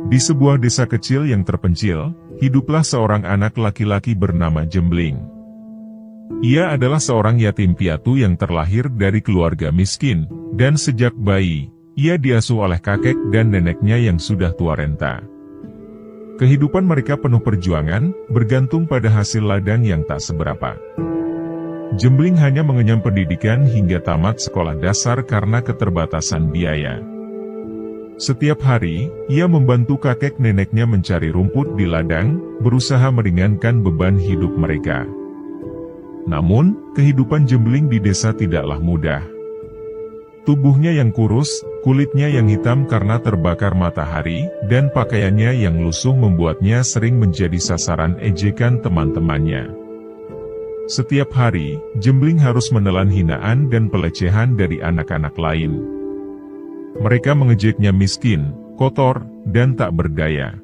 Di sebuah desa kecil yang terpencil, hiduplah seorang anak laki-laki bernama Jembling. Ia adalah seorang yatim piatu yang terlahir dari keluarga miskin, dan sejak bayi, ia diasuh oleh kakek dan neneknya yang sudah tua renta. Kehidupan mereka penuh perjuangan, bergantung pada hasil ladang yang tak seberapa. Jembling hanya mengenyam pendidikan hingga tamat sekolah dasar karena keterbatasan biaya. Setiap hari, ia membantu kakek neneknya mencari rumput di ladang, berusaha meringankan beban hidup mereka. Namun, kehidupan Jembling di desa tidaklah mudah. Tubuhnya yang kurus, kulitnya yang hitam karena terbakar matahari, dan pakaiannya yang lusuh membuatnya sering menjadi sasaran ejekan teman-temannya. Setiap hari, Jembling harus menelan hinaan dan pelecehan dari anak-anak lain. Mereka mengejeknya miskin, kotor, dan tak berdaya.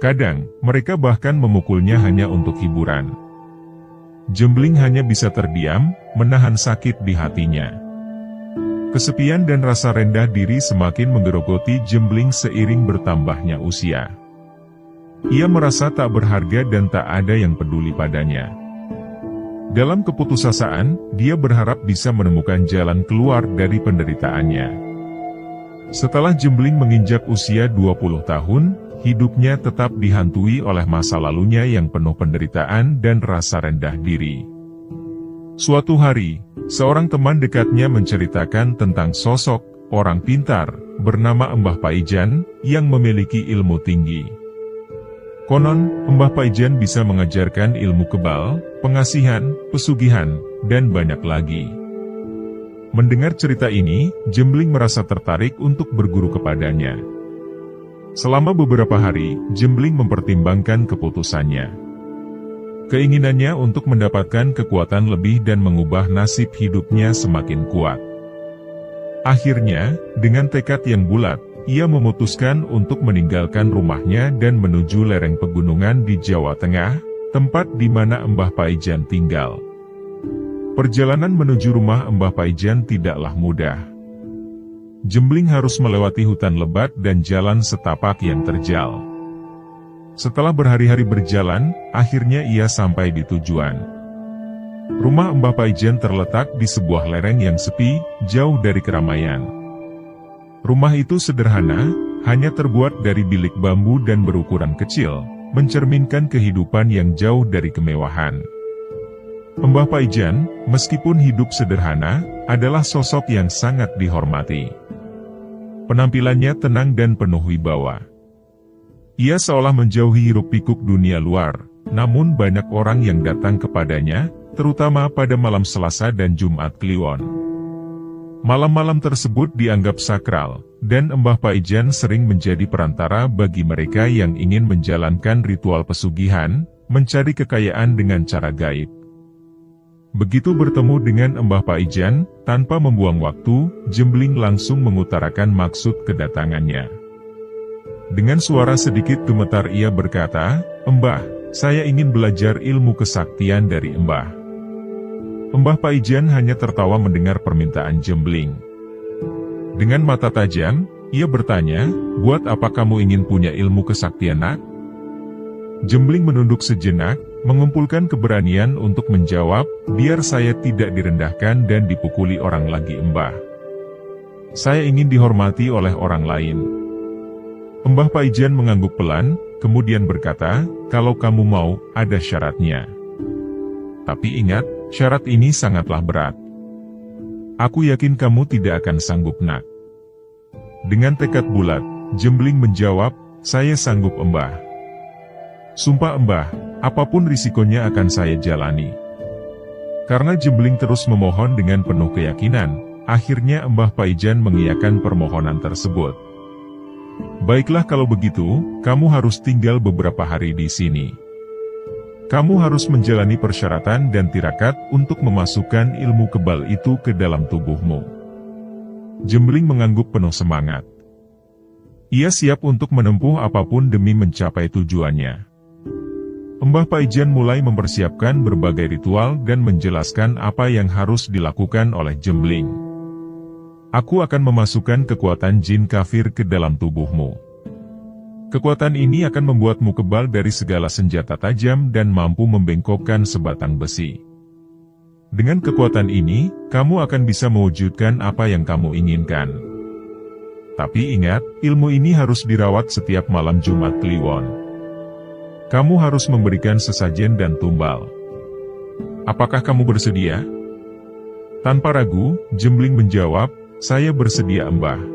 Kadang, mereka bahkan memukulnya hanya untuk hiburan. Jembling hanya bisa terdiam, menahan sakit di hatinya. Kesepian dan rasa rendah diri semakin menggerogoti Jembling seiring bertambahnya usia. Ia merasa tak berharga dan tak ada yang peduli padanya. Dalam keputusasaan, dia berharap bisa menemukan jalan keluar dari penderitaannya. Setelah Jembling menginjak usia 20 tahun, hidupnya tetap dihantui oleh masa lalunya yang penuh penderitaan dan rasa rendah diri. Suatu hari, seorang teman dekatnya menceritakan tentang sosok orang pintar bernama Mbah Paijan yang memiliki ilmu tinggi. Konon, Mbah Paijan bisa mengajarkan ilmu kebal, pengasihan, pesugihan, dan banyak lagi. Mendengar cerita ini, Jembling merasa tertarik untuk berguru kepadanya. Selama beberapa hari, Jembling mempertimbangkan keputusannya. Keinginannya untuk mendapatkan kekuatan lebih dan mengubah nasib hidupnya semakin kuat. Akhirnya, dengan tekad yang bulat, ia memutuskan untuk meninggalkan rumahnya dan menuju lereng pegunungan di Jawa Tengah, tempat di mana Mbah Paijan tinggal. Perjalanan menuju rumah Mbah Paijan tidaklah mudah. Jembling harus melewati hutan lebat dan jalan setapak yang terjal. Setelah berhari-hari berjalan, akhirnya ia sampai di tujuan. Rumah Mbah Paijan terletak di sebuah lereng yang sepi, jauh dari keramaian. Rumah itu sederhana, hanya terbuat dari bilik bambu dan berukuran kecil, mencerminkan kehidupan yang jauh dari kemewahan. Mbah Paijan, meskipun hidup sederhana, adalah sosok yang sangat dihormati. Penampilannya tenang dan penuh wibawa. Ia seolah menjauhi hiruk-pikuk dunia luar, namun banyak orang yang datang kepadanya, terutama pada malam Selasa dan Jumat Kliwon. Malam-malam tersebut dianggap sakral, dan Mbah Paijan sering menjadi perantara bagi mereka yang ingin menjalankan ritual pesugihan, mencari kekayaan dengan cara gaib. Begitu bertemu dengan Mbah Paijan, tanpa membuang waktu, Jembling langsung mengutarakan maksud kedatangannya. Dengan suara sedikit gemetar ia berkata, "Mbah, saya ingin belajar ilmu kesaktian dari Mbah." Mbah Paijan hanya tertawa mendengar permintaan Jembling. Dengan mata tajam, ia bertanya, "Buat apa kamu ingin punya ilmu kesaktian, nak?" Jembling menunduk sejenak, mengumpulkan keberanian untuk menjawab, "Biar saya tidak direndahkan dan dipukuli orang lagi, Mbah. Saya ingin dihormati oleh orang lain." Mbah Paijan mengangguk pelan, kemudian berkata, "Kalau kamu mau, ada syaratnya. Tapi ingat, syarat ini sangatlah berat. Aku yakin kamu tidak akan sanggup, nak." Dengan tekad bulat, Jembling menjawab, "Saya sanggup, Mbah. Sumpah, Mbah, apapun risikonya akan saya jalani." Karena Jembling terus memohon dengan penuh keyakinan, akhirnya Mbah Paijan mengiyakan permohonan tersebut. "Baiklah kalau begitu, kamu harus tinggal beberapa hari di sini. Kamu harus menjalani persyaratan dan tirakat untuk memasukkan ilmu kebal itu ke dalam tubuhmu." Jembling mengangguk penuh semangat. Ia siap untuk menempuh apapun demi mencapai tujuannya. Mbah Paijan mulai mempersiapkan berbagai ritual dan menjelaskan apa yang harus dilakukan oleh Jembling. "Aku akan memasukkan kekuatan jin kafir ke dalam tubuhmu. Kekuatan ini akan membuatmu kebal dari segala senjata tajam dan mampu membengkokkan sebatang besi. Dengan kekuatan ini, kamu akan bisa mewujudkan apa yang kamu inginkan. Tapi ingat, ilmu ini harus dirawat setiap malam Jumat Kliwon. Kamu harus memberikan sesajen dan tumbal. Apakah kamu bersedia? Tanpa ragu, Jembling menjawab, "Saya bersedia, Mbah."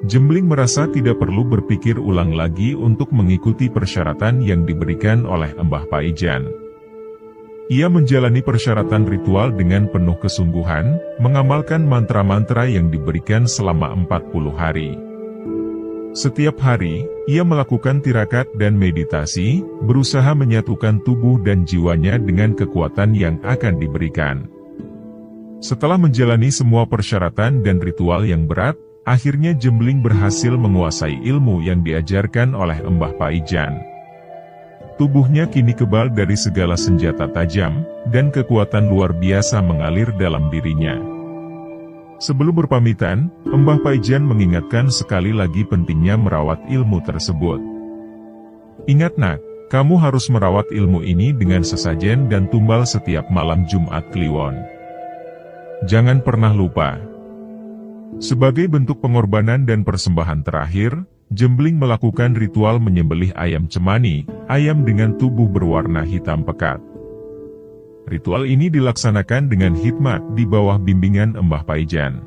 Jembling merasa tidak perlu berpikir ulang lagi untuk mengikuti persyaratan yang diberikan oleh Mbah Paijan. Ia menjalani persyaratan ritual dengan penuh kesungguhan, mengamalkan mantra-mantra yang diberikan selama 40 hari. Setiap hari, ia melakukan tirakat dan meditasi, berusaha menyatukan tubuh dan jiwanya dengan kekuatan yang akan diberikan. Setelah menjalani semua persyaratan dan ritual yang berat, akhirnya Jembling berhasil menguasai ilmu yang diajarkan oleh Mbah Paijan. Tubuhnya kini kebal dari segala senjata tajam, dan kekuatan luar biasa mengalir dalam dirinya. Sebelum berpamitan, Mbah Paijan mengingatkan sekali lagi pentingnya merawat ilmu tersebut. "Ingat nak, kamu harus merawat ilmu ini dengan sesajen dan tumbal setiap malam Jumat Kliwon. Jangan pernah lupa." Sebagai bentuk pengorbanan dan persembahan terakhir, Jembling melakukan ritual menyembelih ayam cemani, ayam dengan tubuh berwarna hitam pekat. Ritual ini dilaksanakan dengan hikmat di bawah bimbingan Mbah Paijan.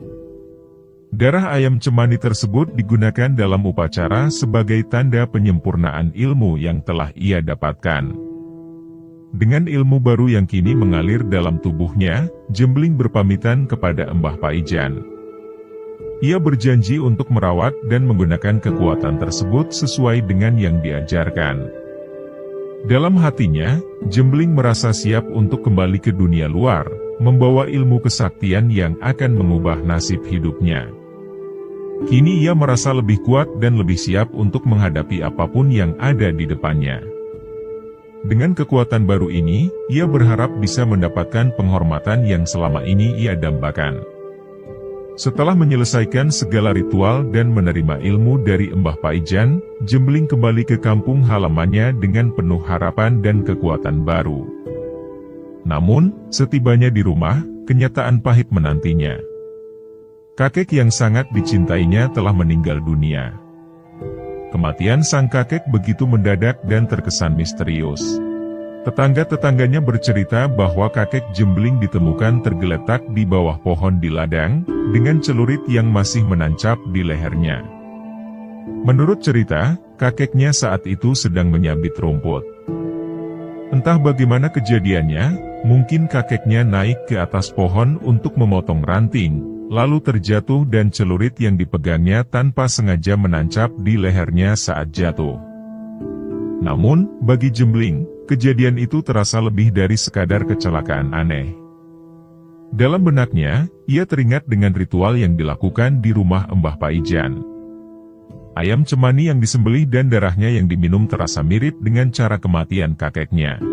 Darah ayam cemani tersebut digunakan dalam upacara sebagai tanda penyempurnaan ilmu yang telah ia dapatkan. Dengan ilmu baru yang kini mengalir dalam tubuhnya, Jembling berpamitan kepada Mbah Paijan. Ia berjanji untuk merawat dan menggunakan kekuatan tersebut sesuai dengan yang diajarkan. Dalam hatinya, Jembling merasa siap untuk kembali ke dunia luar, membawa ilmu kesaktian yang akan mengubah nasib hidupnya. Kini ia merasa lebih kuat dan lebih siap untuk menghadapi apapun yang ada di depannya. Dengan kekuatan baru ini, ia berharap bisa mendapatkan penghormatan yang selama ini ia dambakan. Setelah menyelesaikan segala ritual dan menerima ilmu dari Mbah Paijan, Jembling kembali ke kampung halamannya dengan penuh harapan dan kekuatan baru. Namun, setibanya di rumah, kenyataan pahit menantinya. Kakek yang sangat dicintainya telah meninggal dunia. Kematian sang kakek begitu mendadak dan terkesan misterius. Tetangga-tetangganya bercerita bahwa kakek Jembling ditemukan tergeletak di bawah pohon di ladang, dengan celurit yang masih menancap di lehernya. Menurut cerita, kakeknya saat itu sedang menyabit rumput. Entah bagaimana kejadiannya, mungkin kakeknya naik ke atas pohon untuk memotong ranting, lalu terjatuh dan celurit yang dipegangnya tanpa sengaja menancap di lehernya saat jatuh. Namun, bagi Jembling, kejadian itu terasa lebih dari sekadar kecelakaan aneh. Dalam benaknya, ia teringat dengan ritual yang dilakukan di rumah Mbah Paijan. Ayam cemani yang disembelih dan darahnya yang diminum terasa mirip dengan cara kematian kakeknya.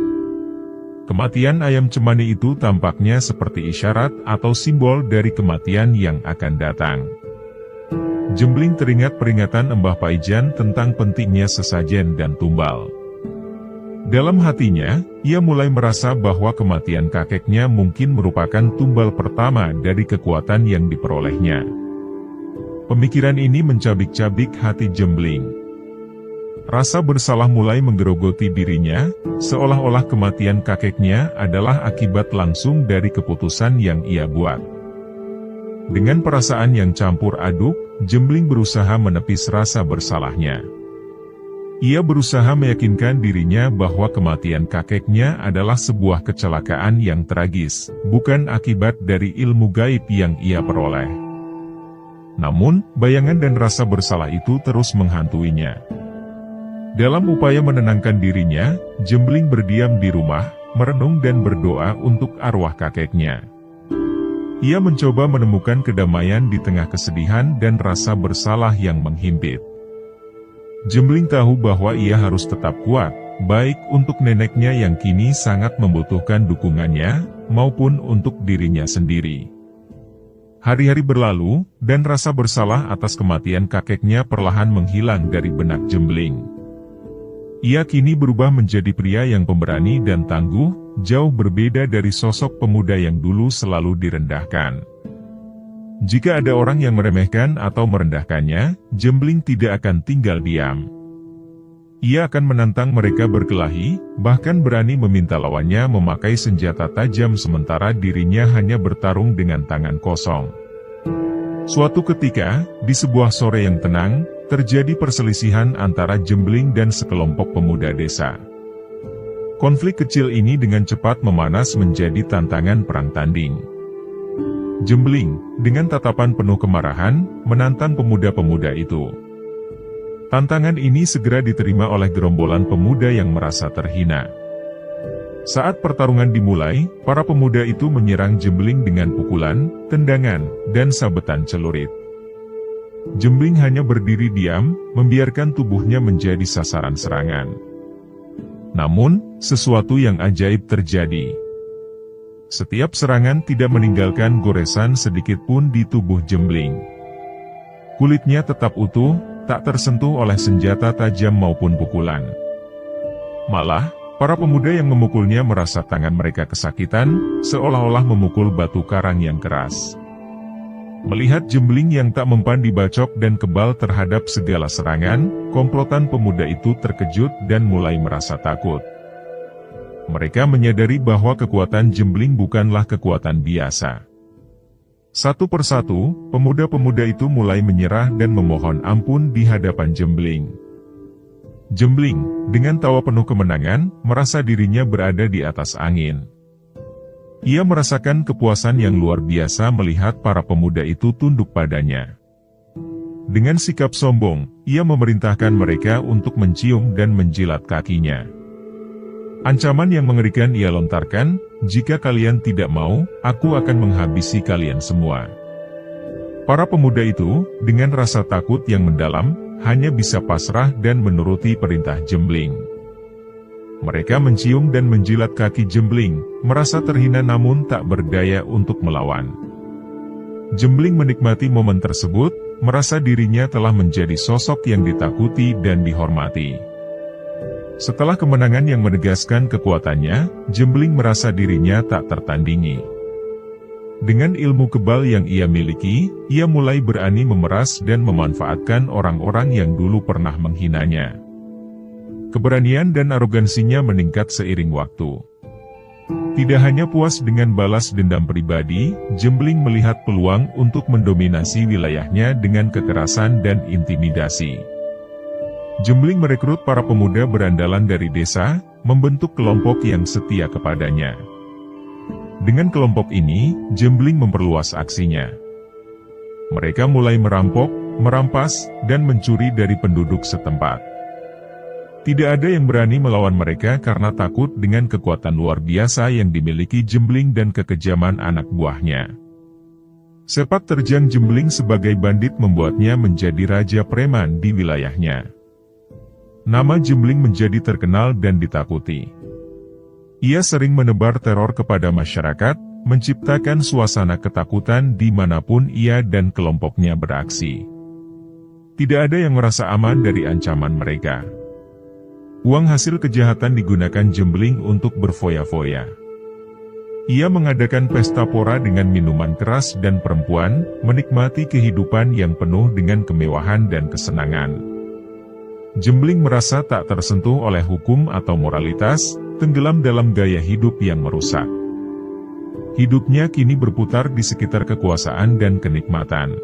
Kematian ayam cemani itu tampaknya seperti isyarat atau simbol dari kematian yang akan datang. Jembling teringat peringatan Mbah Paijan tentang pentingnya sesajen dan tumbal. Dalam hatinya, ia mulai merasa bahwa kematian kakeknya mungkin merupakan tumbal pertama dari kekuatan yang diperolehnya. Pemikiran ini mencabik-cabik hati Jembling. Rasa bersalah mulai menggerogoti dirinya, seolah-olah kematian kakeknya adalah akibat langsung dari keputusan yang ia buat. Dengan perasaan yang campur aduk, Jembling berusaha menepis rasa bersalahnya. Ia berusaha meyakinkan dirinya bahwa kematian kakeknya adalah sebuah kecelakaan yang tragis, bukan akibat dari ilmu gaib yang ia peroleh. Namun, bayangan dan rasa bersalah itu terus menghantuinya. Dalam upaya menenangkan dirinya, Jembling berdiam di rumah, merenung dan berdoa untuk arwah kakeknya. Ia mencoba menemukan kedamaian di tengah kesedihan dan rasa bersalah yang menghimpit. Jembling tahu bahwa ia harus tetap kuat, baik untuk neneknya yang kini sangat membutuhkan dukungannya, maupun untuk dirinya sendiri. Hari-hari berlalu, dan rasa bersalah atas kematian kakeknya perlahan menghilang dari benak Jembling. Ia kini berubah menjadi pria yang pemberani dan tangguh, jauh berbeda dari sosok pemuda yang dulu selalu direndahkan. Jika ada orang yang meremehkan atau merendahkannya, Jembling tidak akan tinggal diam. Ia akan menantang mereka berkelahi, bahkan berani meminta lawannya memakai senjata tajam sementara dirinya hanya bertarung dengan tangan kosong. Suatu ketika, di sebuah sore yang tenang, terjadi perselisihan antara Jembling dan sekelompok pemuda desa. Konflik kecil ini dengan cepat memanas menjadi tantangan perang tanding. Jembling, dengan tatapan penuh kemarahan, menantang pemuda-pemuda itu. Tantangan ini segera diterima oleh gerombolan pemuda yang merasa terhina. Saat pertarungan dimulai, para pemuda itu menyerang Jembling dengan pukulan, tendangan, dan sabetan celurit. Jembling hanya berdiri diam, membiarkan tubuhnya menjadi sasaran serangan. Namun, sesuatu yang ajaib terjadi. Setiap serangan tidak meninggalkan goresan sedikit pun di tubuh Jembling. Kulitnya tetap utuh, tak tersentuh oleh senjata tajam maupun pukulan. Malah, para pemuda yang memukulnya merasa tangan mereka kesakitan, seolah-olah memukul batu karang yang keras. Melihat Jembling yang tak mempan dibacok dan kebal terhadap segala serangan, komplotan pemuda itu terkejut dan mulai merasa takut. Mereka menyadari bahwa kekuatan Jembling bukanlah kekuatan biasa. Satu persatu, pemuda-pemuda itu mulai menyerah dan memohon ampun di hadapan Jembling. Jembling, dengan tawa penuh kemenangan, merasa dirinya berada di atas angin. Ia merasakan kepuasan yang luar biasa melihat para pemuda itu tunduk padanya. Dengan sikap sombong, ia memerintahkan mereka untuk mencium dan menjilat kakinya. Ancaman yang mengerikan ia lontarkan, jika kalian tidak mau, aku akan menghabisi kalian semua. Para pemuda itu, dengan rasa takut yang mendalam, hanya bisa pasrah dan menuruti perintah Jembling. Mereka mencium dan menjilat kaki Jembling, merasa terhina namun tak berdaya untuk melawan. Jembling menikmati momen tersebut, merasa dirinya telah menjadi sosok yang ditakuti dan dihormati. Setelah kemenangan yang menegaskan kekuatannya, Jembling merasa dirinya tak tertandingi. Dengan ilmu kebal yang ia miliki, ia mulai berani memeras dan memanfaatkan orang-orang yang dulu pernah menghinanya. Keberanian dan arogansinya meningkat seiring waktu. Tidak hanya puas dengan balas dendam pribadi, Jembling melihat peluang untuk mendominasi wilayahnya dengan kekerasan dan intimidasi. Jembling merekrut para pemuda berandalan dari desa, membentuk kelompok yang setia kepadanya. Dengan kelompok ini, Jembling memperluas aksinya. Mereka mulai merampok, merampas, dan mencuri dari penduduk setempat. Tidak ada yang berani melawan mereka karena takut dengan kekuatan luar biasa yang dimiliki Jembling dan kekejaman anak buahnya. Sepak terjang Jembling sebagai bandit membuatnya menjadi raja preman di wilayahnya. Nama Jembling menjadi terkenal dan ditakuti. Ia sering menebar teror kepada masyarakat, menciptakan suasana ketakutan dimanapun ia dan kelompoknya beraksi. Tidak ada yang merasa aman dari ancaman mereka. Uang hasil kejahatan digunakan Jembling untuk berfoya-foya. Ia mengadakan pesta pora dengan minuman keras dan perempuan, menikmati kehidupan yang penuh dengan kemewahan dan kesenangan. Jembling merasa tak tersentuh oleh hukum atau moralitas, tenggelam dalam gaya hidup yang merusak. Hidupnya kini berputar di sekitar kekuasaan dan kenikmatan.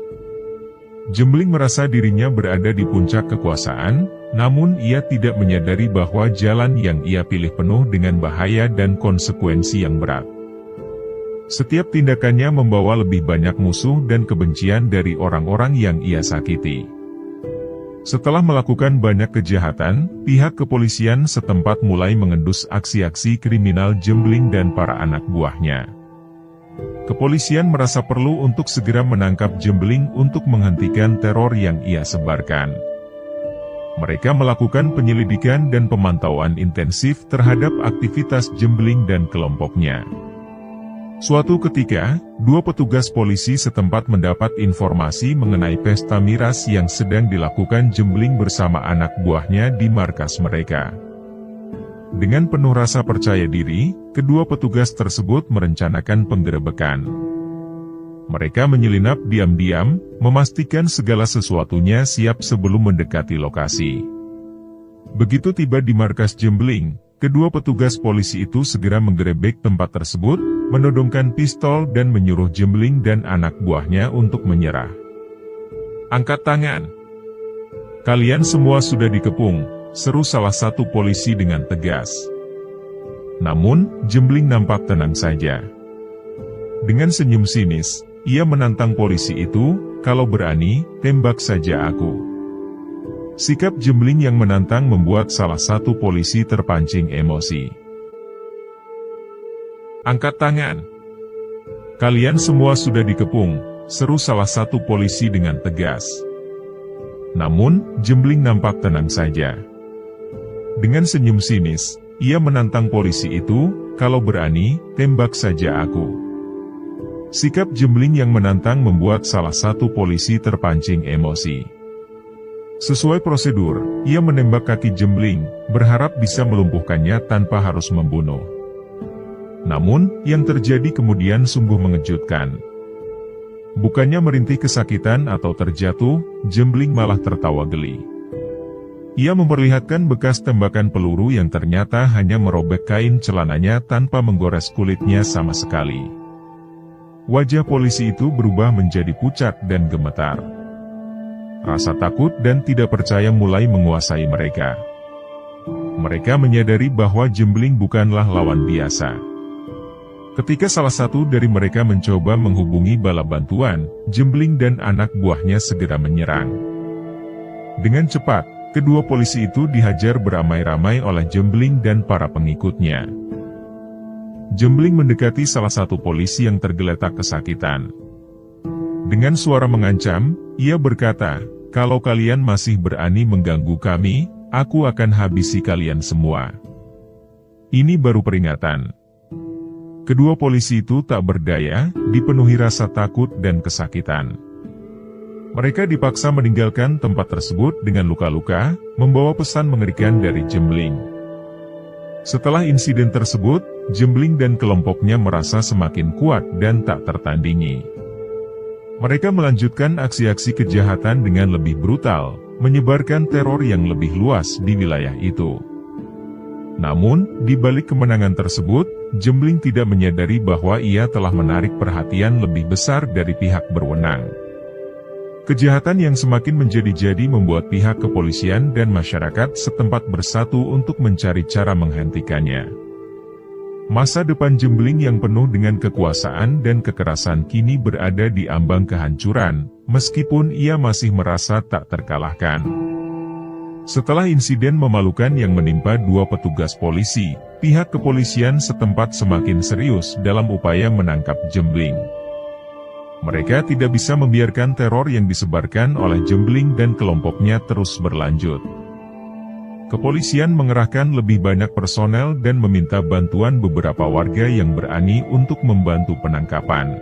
Jembling merasa dirinya berada di puncak kekuasaan, namun ia tidak menyadari bahwa jalan yang ia pilih penuh dengan bahaya dan konsekuensi yang berat. Setiap tindakannya membawa lebih banyak musuh dan kebencian dari orang-orang yang ia sakiti. Setelah melakukan banyak kejahatan, pihak kepolisian setempat mulai mengendus aksi-aksi kriminal Jembling dan para anak buahnya. Kepolisian merasa perlu untuk segera menangkap Jembling untuk menghentikan teror yang ia sebarkan. Mereka melakukan penyelidikan dan pemantauan intensif terhadap aktivitas Jembling dan kelompoknya. Suatu ketika, dua petugas polisi setempat mendapat informasi mengenai pesta miras yang sedang dilakukan Jembling bersama anak buahnya di markas mereka. Dengan penuh rasa percaya diri, kedua petugas tersebut merencanakan penggerebekan. Mereka menyelinap diam-diam, memastikan segala sesuatunya siap sebelum mendekati lokasi. Begitu tiba di markas Jembling, kedua petugas polisi itu segera menggerebek tempat tersebut, menodongkan pistol dan menyuruh Jembling dan anak buahnya untuk menyerah. "Angkat tangan. Kalian semua sudah dikepung," seru salah satu polisi dengan tegas. Namun, Jembling nampak tenang saja. Dengan senyum sinis, ia menantang polisi itu, "Kalau berani, tembak saja aku." Sikap Jembling yang menantang membuat salah satu polisi terpancing emosi. "Angkat tangan. Kalian semua sudah dikepung," seru salah satu polisi dengan tegas. Namun, Jembling nampak tenang saja. Dengan senyum sinis, ia menantang polisi itu, "Kalau berani, tembak saja aku." Sikap Jembling yang menantang membuat salah satu polisi terpancing emosi. Sesuai prosedur, ia menembak kaki Jembling, berharap bisa melumpuhkannya tanpa harus membunuh. Namun, yang terjadi kemudian sungguh mengejutkan. Bukannya merintih kesakitan atau terjatuh, Jembling malah tertawa geli. Ia memperlihatkan bekas tembakan peluru yang ternyata hanya merobek kain celananya tanpa menggores kulitnya sama sekali. Wajah polisi itu berubah menjadi pucat dan gemetar. Rasa takut dan tidak percaya mulai menguasai mereka. Mereka menyadari bahwa Jembling bukanlah lawan biasa. Ketika salah satu dari mereka mencoba menghubungi bala bantuan, Jembling dan anak buahnya segera menyerang. Dengan cepat, kedua polisi itu dihajar beramai-ramai oleh Jembling dan para pengikutnya. Jembling mendekati salah satu polisi yang tergeletak kesakitan. Dengan suara mengancam, ia berkata, "Kalau kalian masih berani mengganggu kami, aku akan habisi kalian semua." Ini baru peringatan. Kedua polisi itu tak berdaya, dipenuhi rasa takut dan kesakitan. Mereka dipaksa meninggalkan tempat tersebut dengan luka-luka, membawa pesan mengerikan dari Jembling. Setelah insiden tersebut, Jembling dan kelompoknya merasa semakin kuat dan tak tertandingi. Mereka melanjutkan aksi-aksi kejahatan dengan lebih brutal, menyebarkan teror yang lebih luas di wilayah itu. Namun, di balik kemenangan tersebut, Jembling tidak menyadari bahwa ia telah menarik perhatian lebih besar dari pihak berwenang. Kejahatan yang semakin menjadi-jadi membuat pihak kepolisian dan masyarakat setempat bersatu untuk mencari cara menghentikannya. Masa depan Jembling yang penuh dengan kekuasaan dan kekerasan kini berada di ambang kehancuran, meskipun ia masih merasa tak terkalahkan. Setelah insiden memalukan yang menimpa dua petugas polisi, pihak kepolisian setempat semakin serius dalam upaya menangkap Jembling. Mereka tidak bisa membiarkan teror yang disebarkan oleh Jembling dan kelompoknya terus berlanjut. Kepolisian mengerahkan lebih banyak personel dan meminta bantuan beberapa warga yang berani untuk membantu penangkapan.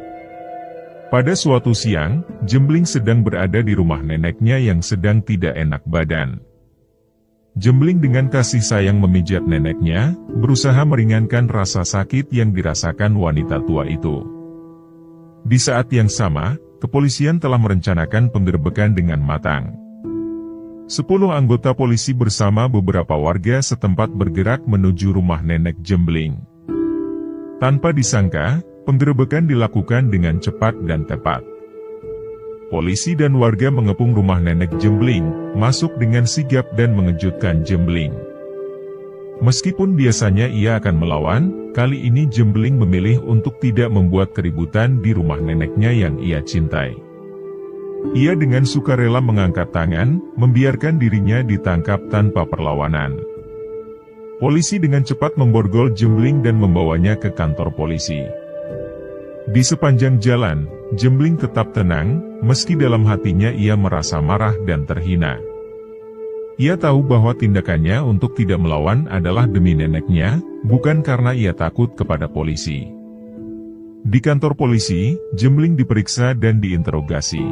Pada suatu siang, Jembling sedang berada di rumah neneknya yang sedang tidak enak badan. Jembling dengan kasih sayang memijat neneknya, berusaha meringankan rasa sakit yang dirasakan wanita tua itu. Di saat yang sama, kepolisian telah merencanakan penggerebekan dengan matang. 10 anggota polisi bersama beberapa warga setempat bergerak menuju rumah nenek Jembling. Tanpa disangka, penggerebekan dilakukan dengan cepat dan tepat. Polisi dan warga mengepung rumah nenek Jembling, masuk dengan sigap dan mengejutkan Jembling. Meskipun biasanya ia akan melawan, kali ini Jembling memilih untuk tidak membuat keributan di rumah neneknya yang ia cintai. Ia dengan sukarela mengangkat tangan, membiarkan dirinya ditangkap tanpa perlawanan. Polisi dengan cepat memborgol Jembling dan membawanya ke kantor polisi. Di sepanjang jalan, Jembling tetap tenang, meski dalam hatinya ia merasa marah dan terhina. Ia tahu bahwa tindakannya untuk tidak melawan adalah demi neneknya, bukan karena ia takut kepada polisi. Di kantor polisi, Jembling diperiksa dan diinterogasi.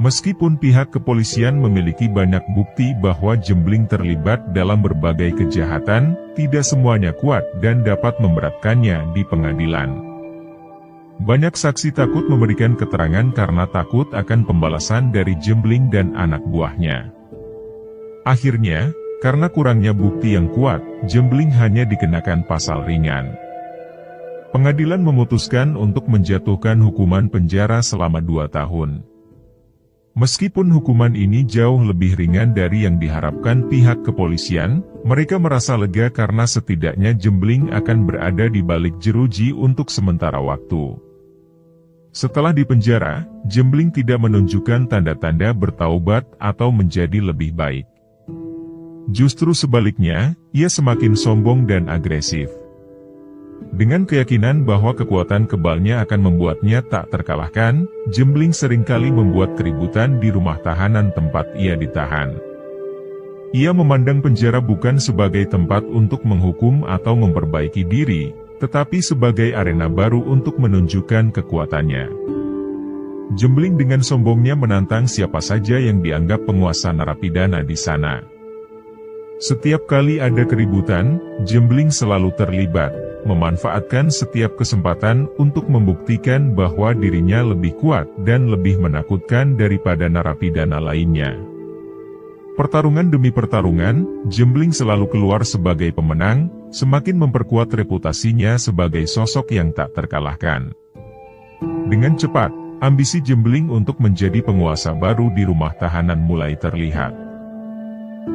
Meskipun pihak kepolisian memiliki banyak bukti bahwa Jembling terlibat dalam berbagai kejahatan, tidak semuanya kuat dan dapat memberatkannya di pengadilan. Banyak saksi takut memberikan keterangan karena takut akan pembalasan dari Jembling dan anak buahnya. Akhirnya, karena kurangnya bukti yang kuat, Jembling hanya dikenakan pasal ringan. Pengadilan memutuskan untuk menjatuhkan hukuman penjara selama 2 tahun. Meskipun hukuman ini jauh lebih ringan dari yang diharapkan pihak kepolisian, mereka merasa lega karena setidaknya Jembling akan berada di balik jeruji untuk sementara waktu. Setelah dipenjara, Jembling tidak menunjukkan tanda-tanda bertaubat atau menjadi lebih baik. Justru sebaliknya, ia semakin sombong dan agresif. Dengan keyakinan bahwa kekuatan kebalnya akan membuatnya tak terkalahkan, Jembling seringkali membuat keributan di rumah tahanan tempat ia ditahan. Ia memandang penjara bukan sebagai tempat untuk menghukum atau memperbaiki diri, tetapi sebagai arena baru untuk menunjukkan kekuatannya. Jembling dengan sombongnya menantang siapa saja yang dianggap penguasa narapidana di sana. Setiap kali ada keributan, Jembling selalu terlibat, memanfaatkan setiap kesempatan untuk membuktikan bahwa dirinya lebih kuat dan lebih menakutkan daripada narapidana lainnya. Pertarungan demi pertarungan, Jembling selalu keluar sebagai pemenang, semakin memperkuat reputasinya sebagai sosok yang tak terkalahkan. Dengan cepat, ambisi Jembling untuk menjadi penguasa baru di rumah tahanan mulai terlihat.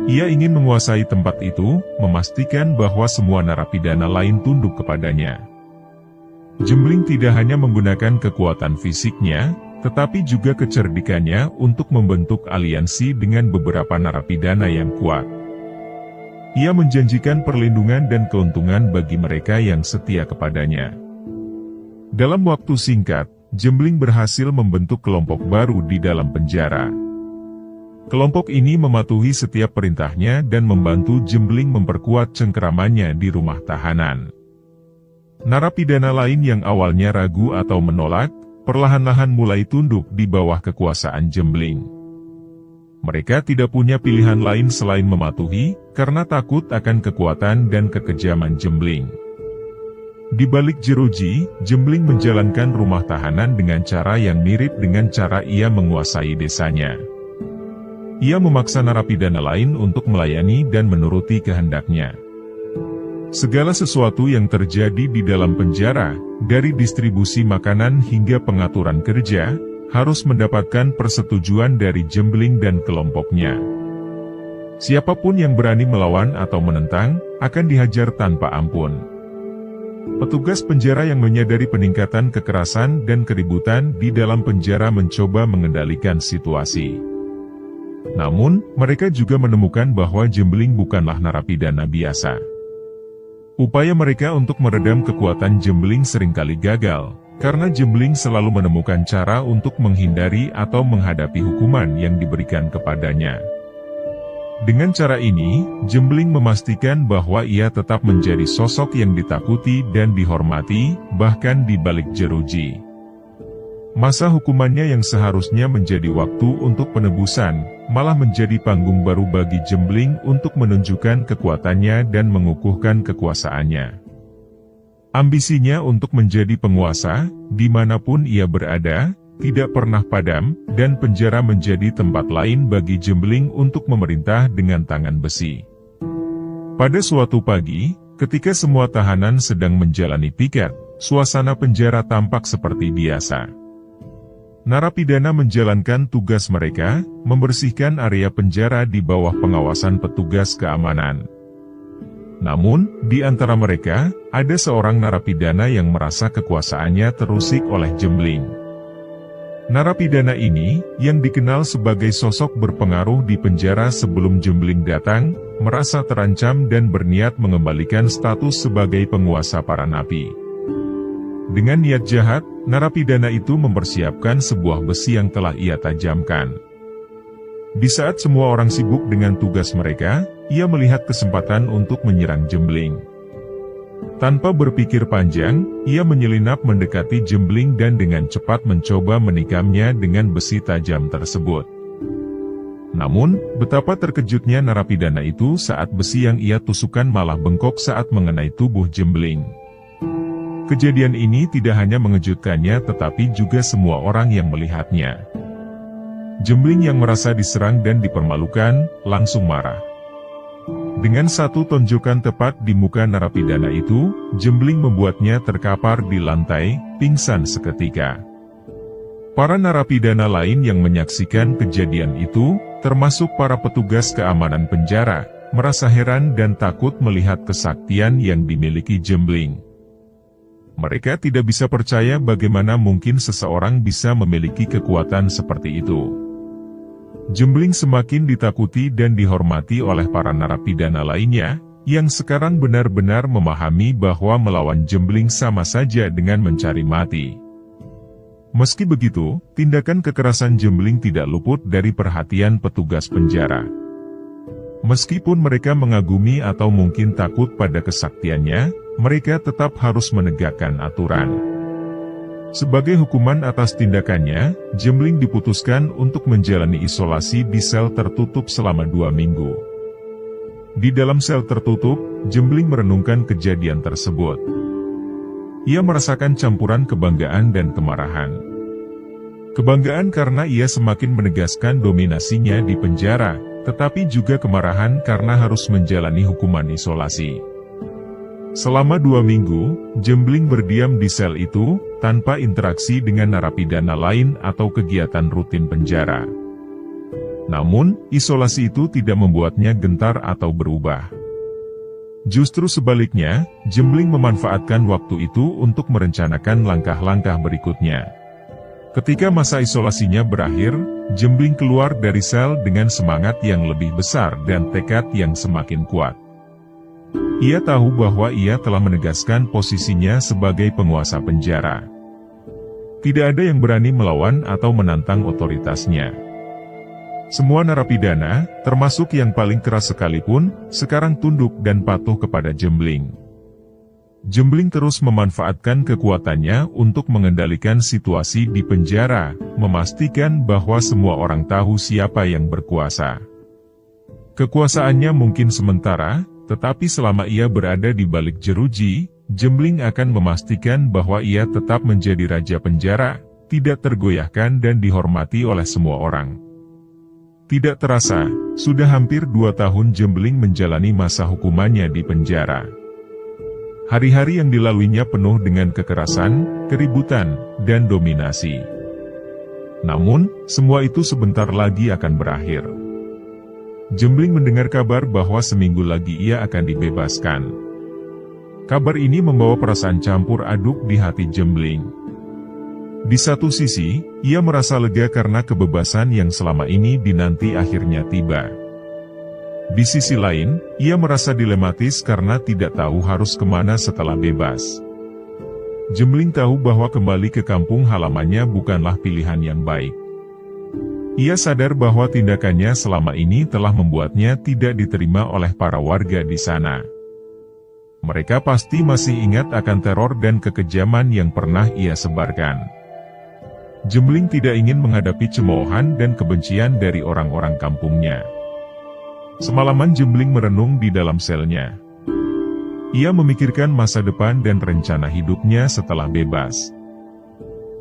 Ia ingin menguasai tempat itu, memastikan bahwa semua narapidana lain tunduk kepadanya. Jembling tidak hanya menggunakan kekuatan fisiknya, tetapi juga kecerdikannya untuk membentuk aliansi dengan beberapa narapidana yang kuat. Ia menjanjikan perlindungan dan keuntungan bagi mereka yang setia kepadanya. Dalam waktu singkat, Jembling berhasil membentuk kelompok baru di dalam penjara. Kelompok ini mematuhi setiap perintahnya dan membantu Jembling memperkuat cengkeramannya di rumah tahanan. Narapidana lain yang awalnya ragu atau menolak, perlahan-lahan mulai tunduk di bawah kekuasaan Jembling. Mereka tidak punya pilihan lain selain mematuhi, karena takut akan kekuatan dan kekejaman Jembling. Di balik jeruji, Jembling menjalankan rumah tahanan dengan cara yang mirip dengan cara ia menguasai desanya. Ia memaksa narapidana lain untuk melayani dan menuruti kehendaknya. Segala sesuatu yang terjadi di dalam penjara, dari distribusi makanan hingga pengaturan kerja, harus mendapatkan persetujuan dari Jembling dan kelompoknya. Siapapun yang berani melawan atau menentang, akan dihajar tanpa ampun. Petugas penjara yang menyadari peningkatan kekerasan dan keributan di dalam penjara mencoba mengendalikan situasi. Namun, mereka juga menemukan bahwa Jembling bukanlah narapidana biasa. Upaya mereka untuk meredam kekuatan Jembling seringkali gagal, karena Jembling selalu menemukan cara untuk menghindari atau menghadapi hukuman yang diberikan kepadanya. Dengan cara ini, Jembling memastikan bahwa ia tetap menjadi sosok yang ditakuti dan dihormati, bahkan di balik jeruji. Masa hukumannya yang seharusnya menjadi waktu untuk penebusan, malah menjadi panggung baru bagi Jembling untuk menunjukkan kekuatannya dan mengukuhkan kekuasaannya. Ambisinya untuk menjadi penguasa, dimanapun ia berada, tidak pernah padam, dan penjara menjadi tempat lain bagi Jembling untuk memerintah dengan tangan besi. Pada suatu pagi, ketika semua tahanan sedang menjalani piket, suasana penjara tampak seperti biasa. Narapidana menjalankan tugas mereka, membersihkan area penjara di bawah pengawasan petugas keamanan. Namun, di antara mereka, ada seorang narapidana yang merasa kekuasaannya terusik oleh Jembling. Narapidana ini, yang dikenal sebagai sosok berpengaruh di penjara sebelum Jembling datang, merasa terancam dan berniat mengembalikan status sebagai penguasa para napi. Dengan niat jahat, narapidana itu mempersiapkan sebuah besi yang telah ia tajamkan. Di saat semua orang sibuk dengan tugas mereka, ia melihat kesempatan untuk menyerang Jembling. Tanpa berpikir panjang, ia menyelinap mendekati Jembling dan dengan cepat mencoba menikamnya dengan besi tajam tersebut. Namun, betapa terkejutnya narapidana itu saat besi yang ia tusukkan malah bengkok saat mengenai tubuh Jembling. Kejadian ini tidak hanya mengejutkannya tetapi juga semua orang yang melihatnya. Jembling yang merasa diserang dan dipermalukan, langsung marah. Dengan satu tonjokan tepat di muka narapidana itu, Jembling membuatnya terkapar di lantai, pingsan seketika. Para narapidana lain yang menyaksikan kejadian itu, termasuk para petugas keamanan penjara, merasa heran dan takut melihat kesaktian yang dimiliki Jembling. Mereka tidak bisa percaya bagaimana mungkin seseorang bisa memiliki kekuatan seperti itu. Jembling semakin ditakuti dan dihormati oleh para narapidana lainnya, yang sekarang benar-benar memahami bahwa melawan Jembling sama saja dengan mencari mati. Meski begitu, tindakan kekerasan Jembling tidak luput dari perhatian petugas penjara. Meskipun mereka mengagumi atau mungkin takut pada kesaktiannya, mereka tetap harus menegakkan aturan. Sebagai hukuman atas tindakannya, Jembling diputuskan untuk menjalani isolasi di sel tertutup selama 2 minggu. Di dalam sel tertutup, Jembling merenungkan kejadian tersebut. Ia merasakan campuran kebanggaan dan kemarahan. Kebanggaan karena ia semakin menegaskan dominasinya di penjara, tetapi juga kemarahan karena harus menjalani hukuman isolasi. Selama 2 minggu, Jembling berdiam di sel itu, tanpa interaksi dengan narapidana lain atau kegiatan rutin penjara. Namun, isolasi itu tidak membuatnya gentar atau berubah. Justru sebaliknya, Jembling memanfaatkan waktu itu untuk merencanakan langkah-langkah berikutnya. Ketika masa isolasinya berakhir, Jembling keluar dari sel dengan semangat yang lebih besar dan tekad yang semakin kuat. Ia tahu bahwa ia telah menegaskan posisinya sebagai penguasa penjara. Tidak ada yang berani melawan atau menantang otoritasnya. Semua narapidana, termasuk yang paling keras sekalipun, sekarang tunduk dan patuh kepada Jembling. Jembling terus memanfaatkan kekuatannya untuk mengendalikan situasi di penjara, memastikan bahwa semua orang tahu siapa yang berkuasa. Kekuasaannya mungkin sementara, tetapi selama ia berada di balik jeruji, Jembling akan memastikan bahwa ia tetap menjadi raja penjara, tidak tergoyahkan dan dihormati oleh semua orang. Tidak terasa, sudah hampir 2 tahun Jembling menjalani masa hukumannya di penjara. Hari-hari yang dilaluinya penuh dengan kekerasan, keributan, dan dominasi. Namun, semua itu sebentar lagi akan berakhir. Jembling mendengar kabar bahwa seminggu lagi ia akan dibebaskan. Kabar ini membawa perasaan campur aduk di hati Jembling. Di satu sisi, ia merasa lega karena kebebasan yang selama ini dinanti akhirnya tiba. Di sisi lain, ia merasa dilematis karena tidak tahu harus kemana setelah bebas. Jembling tahu bahwa kembali ke kampung halamannya bukanlah pilihan yang baik. Ia sadar bahwa tindakannya selama ini telah membuatnya tidak diterima oleh para warga di sana. Mereka pasti masih ingat akan teror dan kekejaman yang pernah ia sebarkan. Jembling tidak ingin menghadapi cemoohan dan kebencian dari orang-orang kampungnya. Semalaman Jembling merenung di dalam selnya. Ia memikirkan masa depan dan rencana hidupnya setelah bebas.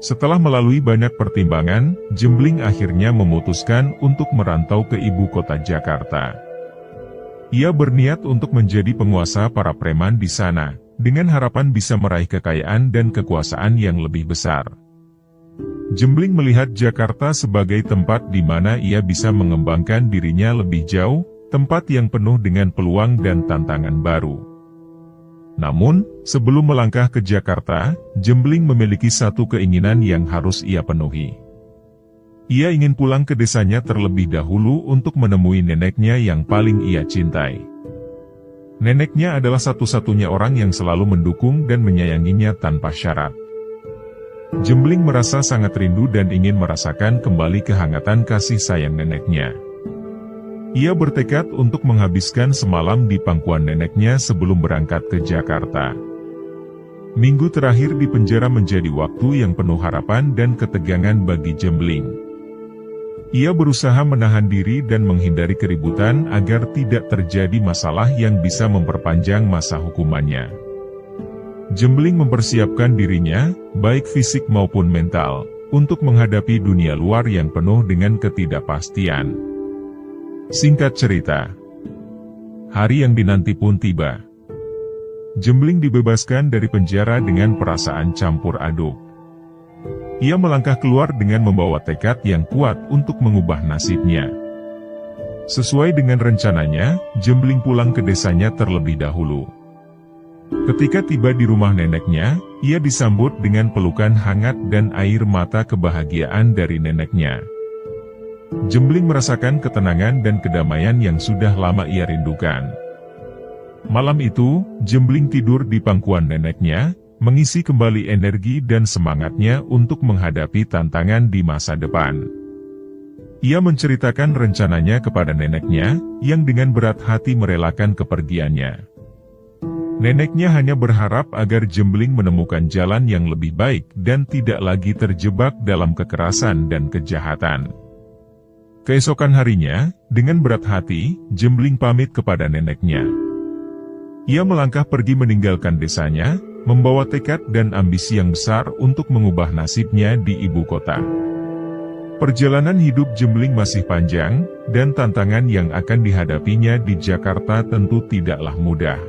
Setelah melalui banyak pertimbangan, Jembling akhirnya memutuskan untuk merantau ke ibu kota Jakarta. Ia berniat untuk menjadi penguasa para preman di sana, dengan harapan bisa meraih kekayaan dan kekuasaan yang lebih besar. Jembling melihat Jakarta sebagai tempat di mana ia bisa mengembangkan dirinya lebih jauh, tempat yang penuh dengan peluang dan tantangan baru. Namun, sebelum melangkah ke Jakarta, Jembling memiliki satu keinginan yang harus ia penuhi. Ia ingin pulang ke desanya terlebih dahulu untuk menemui neneknya yang paling ia cintai. Neneknya adalah satu-satunya orang yang selalu mendukung dan menyayanginya tanpa syarat. Jembling merasa sangat rindu dan ingin merasakan kembali kehangatan kasih sayang neneknya. Ia bertekad untuk menghabiskan semalam di pangkuan neneknya sebelum berangkat ke Jakarta. Minggu terakhir di penjara menjadi waktu yang penuh harapan dan ketegangan bagi Jembling. Ia berusaha menahan diri dan menghindari keributan agar tidak terjadi masalah yang bisa memperpanjang masa hukumannya. Jembling mempersiapkan dirinya, baik fisik maupun mental, untuk menghadapi dunia luar yang penuh dengan ketidakpastian. Singkat cerita, hari yang dinanti pun tiba. Jembling dibebaskan dari penjara dengan perasaan campur aduk. Ia melangkah keluar dengan membawa tekad yang kuat untuk mengubah nasibnya. Sesuai dengan rencananya, Jembling pulang ke desanya terlebih dahulu. Ketika tiba di rumah neneknya, ia disambut dengan pelukan hangat dan air mata kebahagiaan dari neneknya. Jembling merasakan ketenangan dan kedamaian yang sudah lama ia rindukan. Malam itu, Jembling tidur di pangkuan neneknya, mengisi kembali energi dan semangatnya untuk menghadapi tantangan di masa depan. Ia menceritakan rencananya kepada neneknya, yang dengan berat hati merelakan kepergiannya. Neneknya hanya berharap agar Jembling menemukan jalan yang lebih baik dan tidak lagi terjebak dalam kekerasan dan kejahatan. Keesokan harinya, dengan berat hati, Jembling pamit kepada neneknya. Ia melangkah pergi meninggalkan desanya, membawa tekad dan ambisi yang besar untuk mengubah nasibnya di ibu kota. Perjalanan hidup Jembling masih panjang, dan tantangan yang akan dihadapinya di Jakarta tentu tidaklah mudah.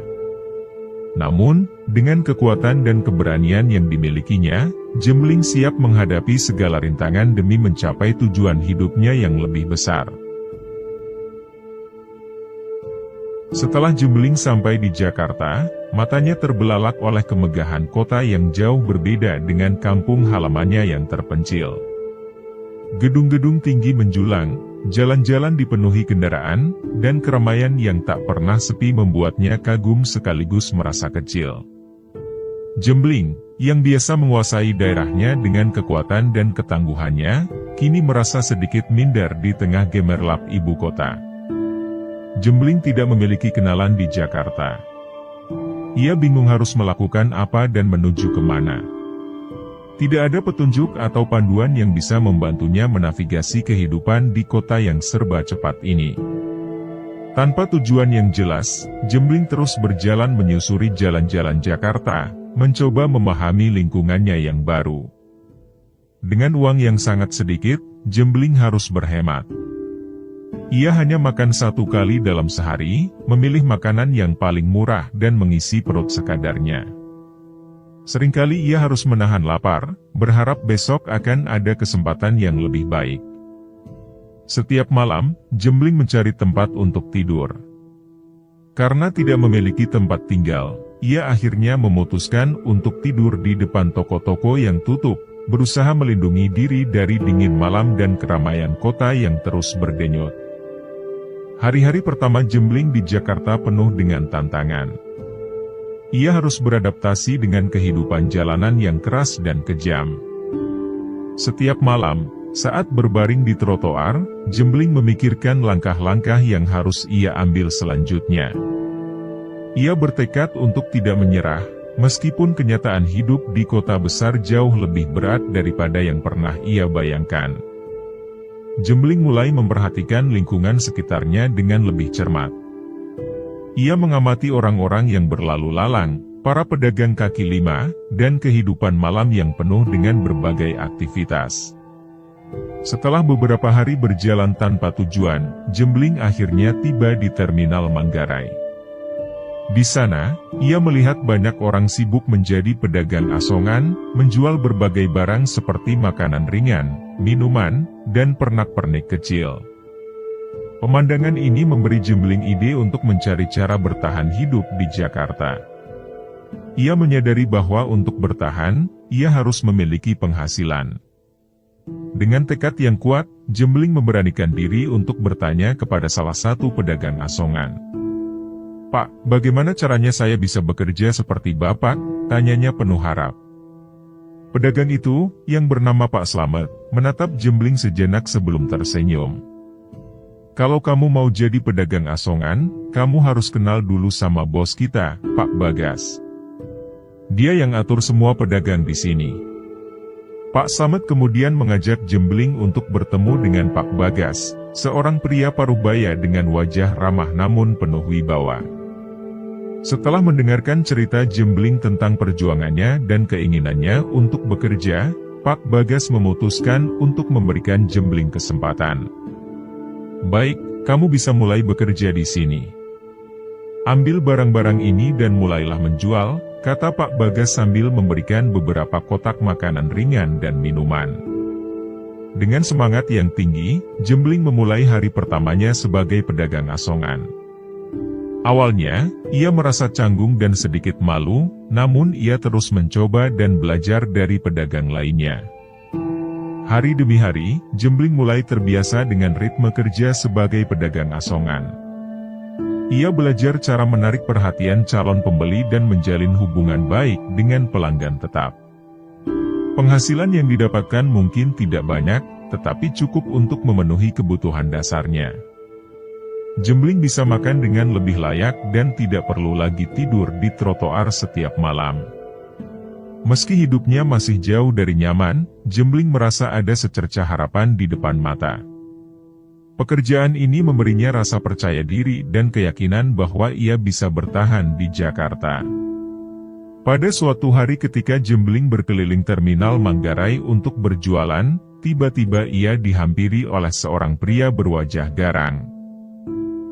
Namun, dengan kekuatan dan keberanian yang dimilikinya, Jembling siap menghadapi segala rintangan demi mencapai tujuan hidupnya yang lebih besar. Setelah Jembling sampai di Jakarta, matanya terbelalak oleh kemegahan kota yang jauh berbeda dengan kampung halamannya yang terpencil. Gedung-gedung tinggi menjulang, jalan-jalan dipenuhi kendaraan, dan keramaian yang tak pernah sepi membuatnya kagum sekaligus merasa kecil. Jembling, yang biasa menguasai daerahnya dengan kekuatan dan ketangguhannya, kini merasa sedikit minder di tengah gemerlap ibu kota. Jembling tidak memiliki kenalan di Jakarta. Ia bingung harus melakukan apa dan menuju kemana. Tidak ada petunjuk atau panduan yang bisa membantunya menavigasi kehidupan di kota yang serba cepat ini. Tanpa tujuan yang jelas, Jembling terus berjalan menyusuri jalan-jalan Jakarta, mencoba memahami lingkungannya yang baru. Dengan uang yang sangat sedikit, Jembling harus berhemat. Ia hanya makan 1 kali dalam sehari, memilih makanan yang paling murah dan mengisi perut sekadarnya. Seringkali ia harus menahan lapar, berharap besok akan ada kesempatan yang lebih baik. Setiap malam, Jembling mencari tempat untuk tidur. Karena tidak memiliki tempat tinggal, ia akhirnya memutuskan untuk tidur di depan toko-toko yang tutup, berusaha melindungi diri dari dingin malam dan keramaian kota yang terus berdenyut. Hari-hari pertama Jembling di Jakarta penuh dengan tantangan. Ia harus beradaptasi dengan kehidupan jalanan yang keras dan kejam. Setiap malam, saat berbaring di trotoar, Jembling memikirkan langkah-langkah yang harus ia ambil selanjutnya. Ia bertekad untuk tidak menyerah, meskipun kenyataan hidup di kota besar jauh lebih berat daripada yang pernah ia bayangkan. Jembling mulai memperhatikan lingkungan sekitarnya dengan lebih cermat. Ia mengamati orang-orang yang berlalu lalang, para pedagang kaki lima, dan kehidupan malam yang penuh dengan berbagai aktivitas. Setelah beberapa hari berjalan tanpa tujuan, Jembling akhirnya tiba di Terminal Manggarai. Di sana, ia melihat banyak orang sibuk menjadi pedagang asongan, menjual berbagai barang seperti makanan ringan, minuman, dan pernak-pernik kecil. Pemandangan ini memberi Jembling ide untuk mencari cara bertahan hidup di Jakarta. Ia menyadari bahwa untuk bertahan, ia harus memiliki penghasilan. Dengan tekad yang kuat, Jembling memberanikan diri untuk bertanya kepada salah satu pedagang asongan. "Pak, bagaimana caranya saya bisa bekerja seperti Bapak?" tanyanya penuh harap. Pedagang itu, yang bernama Pak Slamet, menatap Jembling sejenak sebelum tersenyum. "Kalau kamu mau jadi pedagang asongan, kamu harus kenal dulu sama bos kita, Pak Bagas." Dia yang atur semua pedagang di sini. Pak Slamet kemudian mengajak Jembling untuk bertemu dengan Pak Bagas, seorang pria parubaya dengan wajah ramah namun penuh wibawa. Setelah mendengarkan cerita Jembling tentang perjuangannya dan keinginannya untuk bekerja, Pak Bagas memutuskan untuk memberikan Jembling kesempatan. Baik, kamu bisa mulai bekerja di sini. Ambil barang-barang ini dan mulailah menjual, kata Pak Bagas sambil memberikan beberapa kotak makanan ringan dan minuman. Dengan semangat yang tinggi, Jembling memulai hari pertamanya sebagai pedagang asongan. Awalnya, ia merasa canggung dan sedikit malu, namun ia terus mencoba dan belajar dari pedagang lainnya. Hari demi hari, Jembling mulai terbiasa dengan ritme kerja sebagai pedagang asongan. Ia belajar cara menarik perhatian calon pembeli dan menjalin hubungan baik dengan pelanggan tetap. Penghasilan yang didapatkan mungkin tidak banyak, tetapi cukup untuk memenuhi kebutuhan dasarnya. Jembling bisa makan dengan lebih layak dan tidak perlu lagi tidur di trotoar setiap malam. Meski hidupnya masih jauh dari nyaman, Jembling merasa ada secercah harapan di depan mata. Pekerjaan ini memberinya rasa percaya diri dan keyakinan bahwa ia bisa bertahan di Jakarta. Pada suatu hari ketika Jembling berkeliling terminal Manggarai untuk berjualan, tiba-tiba ia dihampiri oleh seorang pria berwajah garang.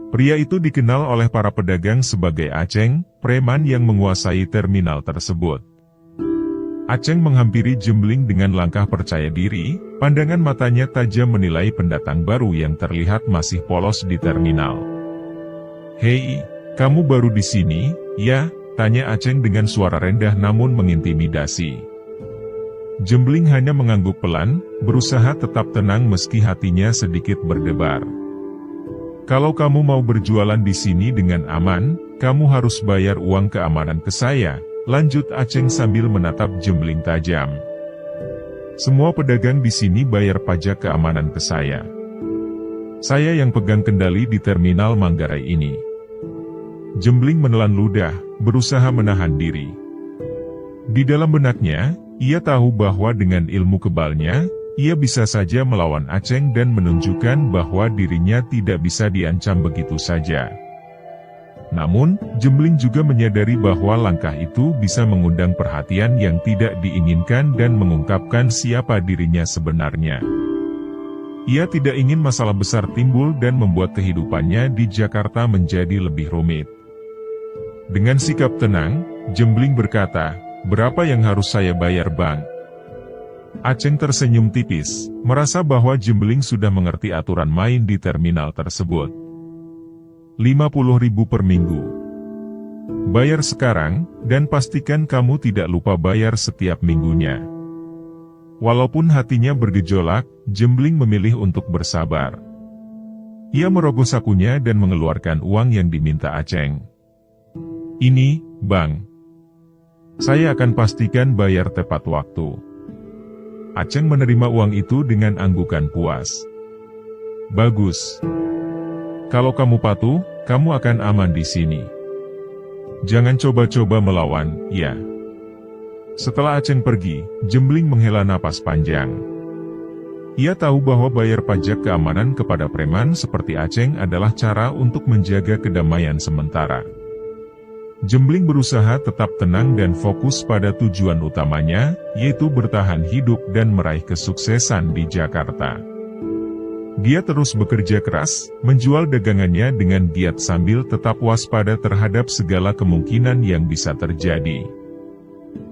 Pria itu dikenal oleh para pedagang sebagai Aceng, preman yang menguasai terminal tersebut. Aceng menghampiri Jembling dengan langkah percaya diri, pandangan matanya tajam menilai pendatang baru yang terlihat masih polos di terminal. "Hei, kamu baru di sini, ya?" tanya Aceng dengan suara rendah namun mengintimidasi. Jembling hanya mengangguk pelan, berusaha tetap tenang meski hatinya sedikit berdebar. "Kalau kamu mau berjualan di sini dengan aman, kamu harus bayar uang keamanan ke saya," lanjut Aceng sambil menatap Jembling tajam. "Semua pedagang di sini bayar pajak keamanan ke saya. Saya yang pegang kendali di terminal Manggarai ini." Jembling menelan ludah, berusaha menahan diri. Di dalam benaknya, ia tahu bahwa dengan ilmu kebalnya, ia bisa saja melawan Aceng dan menunjukkan bahwa dirinya tidak bisa diancam begitu saja. Namun, Jembling juga menyadari bahwa langkah itu bisa mengundang perhatian yang tidak diinginkan dan mengungkapkan siapa dirinya sebenarnya. Ia tidak ingin masalah besar timbul dan membuat kehidupannya di Jakarta menjadi lebih rumit. Dengan sikap tenang, Jembling berkata, "Berapa yang harus saya bayar, Bang?" Aceng tersenyum tipis, merasa bahwa Jembling sudah mengerti aturan main di terminal tersebut. 50.000 per minggu. Bayar sekarang, dan pastikan kamu tidak lupa bayar setiap minggunya. Walaupun hatinya bergejolak, Jembling memilih untuk bersabar. Ia merogoh sakunya dan mengeluarkan uang yang diminta Aceng. "Ini, Bang. Saya akan pastikan bayar tepat waktu." Aceng menerima uang itu dengan anggukan puas. "Bagus. Kalau kamu patuh, kamu akan aman di sini. Jangan coba-coba melawan, ya." Setelah Aceng pergi, Jembling menghela napas panjang. Ia tahu bahwa bayar pajak keamanan kepada preman seperti Aceng adalah cara untuk menjaga kedamaian sementara. Jembling berusaha tetap tenang dan fokus pada tujuan utamanya, yaitu bertahan hidup dan meraih kesuksesan di Jakarta. Dia terus bekerja keras, menjual dagangannya dengan giat sambil tetap waspada terhadap segala kemungkinan yang bisa terjadi.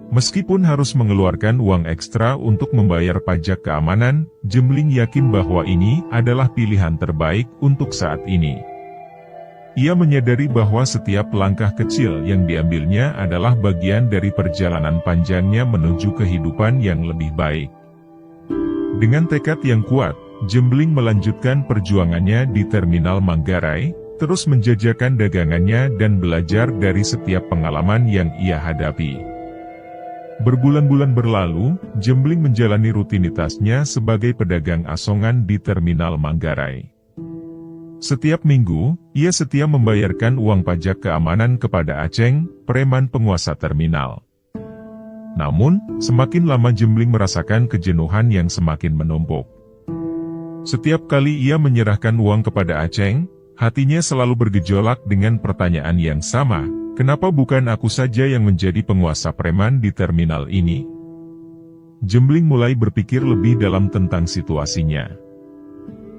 Meskipun harus mengeluarkan uang ekstra untuk membayar pajak keamanan, Jembling yakin bahwa ini adalah pilihan terbaik untuk saat ini. Ia menyadari bahwa setiap langkah kecil yang diambilnya adalah bagian dari perjalanan panjangnya menuju kehidupan yang lebih baik. Dengan tekad yang kuat, Jembling melanjutkan perjuangannya di terminal Manggarai, terus menjajakan dagangannya dan belajar dari setiap pengalaman yang ia hadapi. Berbulan-bulan berlalu, Jembling menjalani rutinitasnya sebagai pedagang asongan di terminal Manggarai. Setiap minggu, ia setia membayarkan uang pajak keamanan kepada Aceng, preman penguasa terminal. Namun, semakin lama Jembling merasakan kejenuhan yang semakin menumpuk. Setiap kali ia menyerahkan uang kepada Aceng, hatinya selalu bergejolak dengan pertanyaan yang sama, kenapa bukan aku saja yang menjadi penguasa preman di terminal ini? Jembling mulai berpikir lebih dalam tentang situasinya.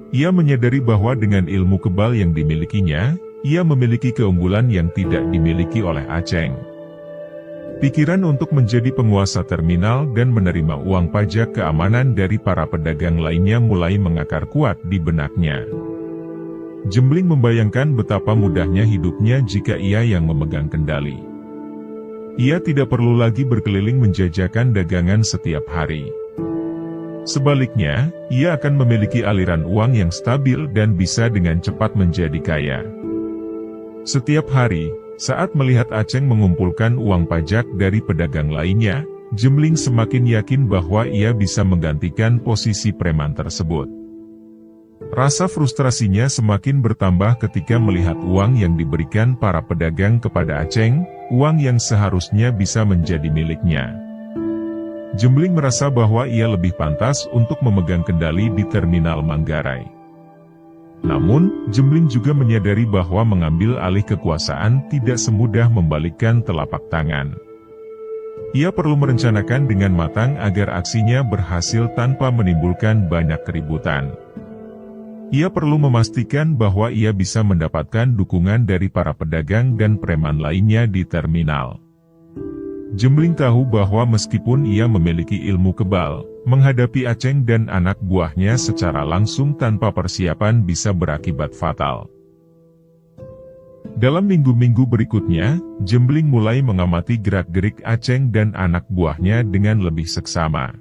Ia menyadari bahwa dengan ilmu kebal yang dimilikinya, ia memiliki keunggulan yang tidak dimiliki oleh Aceng. Pikiran untuk menjadi penguasa terminal dan menerima uang pajak keamanan dari para pedagang lainnya mulai mengakar kuat di benaknya. Jembling membayangkan betapa mudahnya hidupnya jika ia yang memegang kendali. Ia tidak perlu lagi berkeliling menjajakan dagangan setiap hari. Sebaliknya, ia akan memiliki aliran uang yang stabil dan bisa dengan cepat menjadi kaya. Setiap hari, saat melihat Aceng mengumpulkan uang pajak dari pedagang lainnya, Jembling semakin yakin bahwa ia bisa menggantikan posisi preman tersebut. Rasa frustrasinya semakin bertambah ketika melihat uang yang diberikan para pedagang kepada Aceng, uang yang seharusnya bisa menjadi miliknya. Jembling merasa bahwa ia lebih pantas untuk memegang kendali di terminal Manggarai. Namun, Jembling juga menyadari bahwa mengambil alih kekuasaan tidak semudah membalikkan telapak tangan. Ia perlu merencanakan dengan matang agar aksinya berhasil tanpa menimbulkan banyak keributan. Ia perlu memastikan bahwa ia bisa mendapatkan dukungan dari para pedagang dan preman lainnya di terminal. Jembling tahu bahwa meskipun ia memiliki ilmu kebal, menghadapi Aceng dan anak buahnya secara langsung tanpa persiapan bisa berakibat fatal. Dalam minggu-minggu berikutnya, Jembling mulai mengamati gerak-gerik Aceng dan anak buahnya dengan lebih seksama.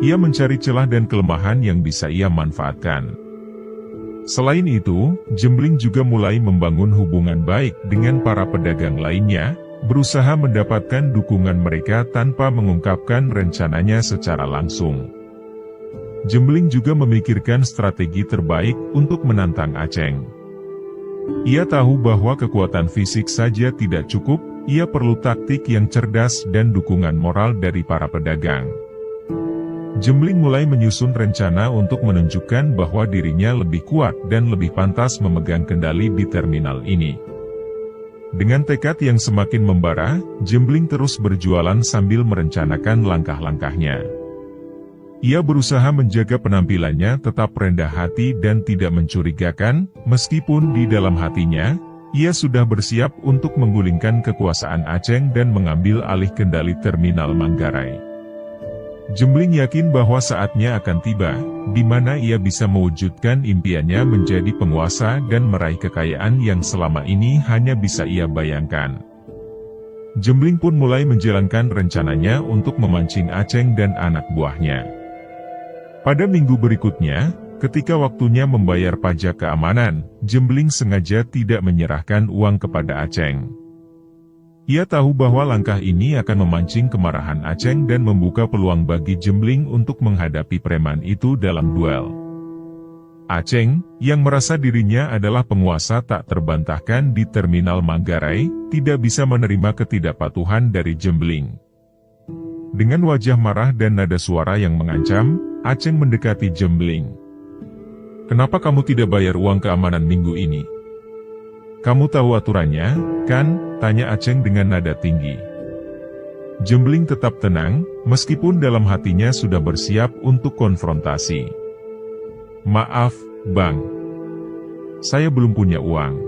Ia mencari celah dan kelemahan yang bisa ia manfaatkan. Selain itu, Jembling juga mulai membangun hubungan baik dengan para pedagang lainnya, berusaha mendapatkan dukungan mereka tanpa mengungkapkan rencananya secara langsung. Jembling juga memikirkan strategi terbaik untuk menantang Aceng. Ia tahu bahwa kekuatan fisik saja tidak cukup, ia perlu taktik yang cerdas dan dukungan moral dari para pedagang. Jembling mulai menyusun rencana untuk menunjukkan bahwa dirinya lebih kuat dan lebih pantas memegang kendali di terminal ini. Dengan tekad yang semakin membara, Jembling terus berjualan sambil merencanakan langkah-langkahnya. Ia berusaha menjaga penampilannya tetap rendah hati dan tidak mencurigakan, meskipun di dalam hatinya, ia sudah bersiap untuk menggulingkan kekuasaan Aceng dan mengambil alih kendali terminal Manggarai. Jembling yakin bahwa saatnya akan tiba, di mana ia bisa mewujudkan impiannya menjadi penguasa dan meraih kekayaan yang selama ini hanya bisa ia bayangkan. Jembling pun mulai menjalankan rencananya untuk memancing Aceng dan anak buahnya. Pada minggu berikutnya, ketika waktunya membayar pajak keamanan, Jembling sengaja tidak menyerahkan uang kepada Aceng. Ia tahu bahwa langkah ini akan memancing kemarahan Aceng dan membuka peluang bagi Jembling untuk menghadapi preman itu dalam duel. Aceng, yang merasa dirinya adalah penguasa tak terbantahkan di terminal Manggarai, tidak bisa menerima ketidakpatuhan dari Jembling. Dengan wajah marah dan nada suara yang mengancam, Aceng mendekati Jembling. "Kenapa kamu tidak bayar uang keamanan minggu ini? Kamu tahu aturannya, kan?" tanya Aceng dengan nada tinggi. Jembling tetap tenang, meskipun dalam hatinya sudah bersiap untuk konfrontasi. "Maaf, Bang. Saya belum punya uang.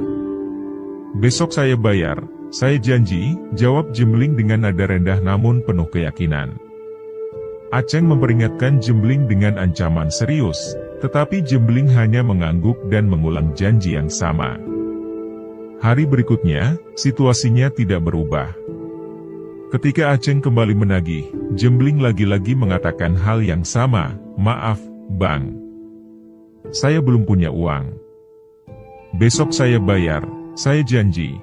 Besok saya bayar, saya janji," jawab Jembling dengan nada rendah namun penuh keyakinan. Aceng memperingatkan Jembling dengan ancaman serius, tetapi Jembling hanya mengangguk dan mengulang janji yang sama. Hari berikutnya, situasinya tidak berubah. Ketika Aceng kembali menagih, Jembling lagi-lagi mengatakan hal yang sama, "Maaf, Bang. Saya belum punya uang. Besok saya bayar, saya janji."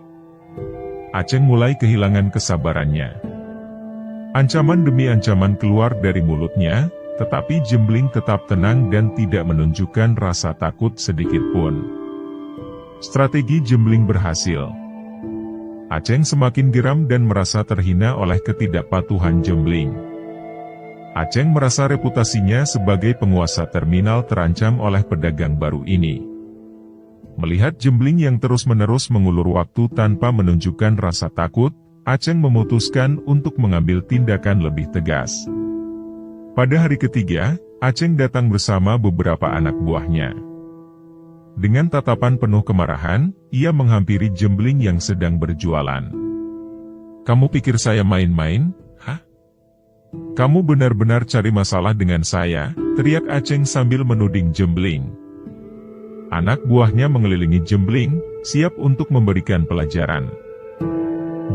Aceng mulai kehilangan kesabarannya. Ancaman demi ancaman keluar dari mulutnya, tetapi Jembling tetap tenang dan tidak menunjukkan rasa takut sedikitpun. Strategi Jembling berhasil. Aceng semakin geram dan merasa terhina oleh ketidakpatuhan Jembling. Aceng merasa reputasinya sebagai penguasa terminal terancam oleh pedagang baru ini. Melihat Jembling yang terus-menerus mengulur waktu tanpa menunjukkan rasa takut, Aceng memutuskan untuk mengambil tindakan lebih tegas. Pada hari ketiga, Aceng datang bersama beberapa anak buahnya. Dengan tatapan penuh kemarahan, ia menghampiri Jembling yang sedang berjualan. "Kamu pikir saya main-main? Hah? Kamu benar-benar cari masalah dengan saya?" teriak Aceng sambil menuding Jembling. Anak buahnya mengelilingi Jembling, siap untuk memberikan pelajaran.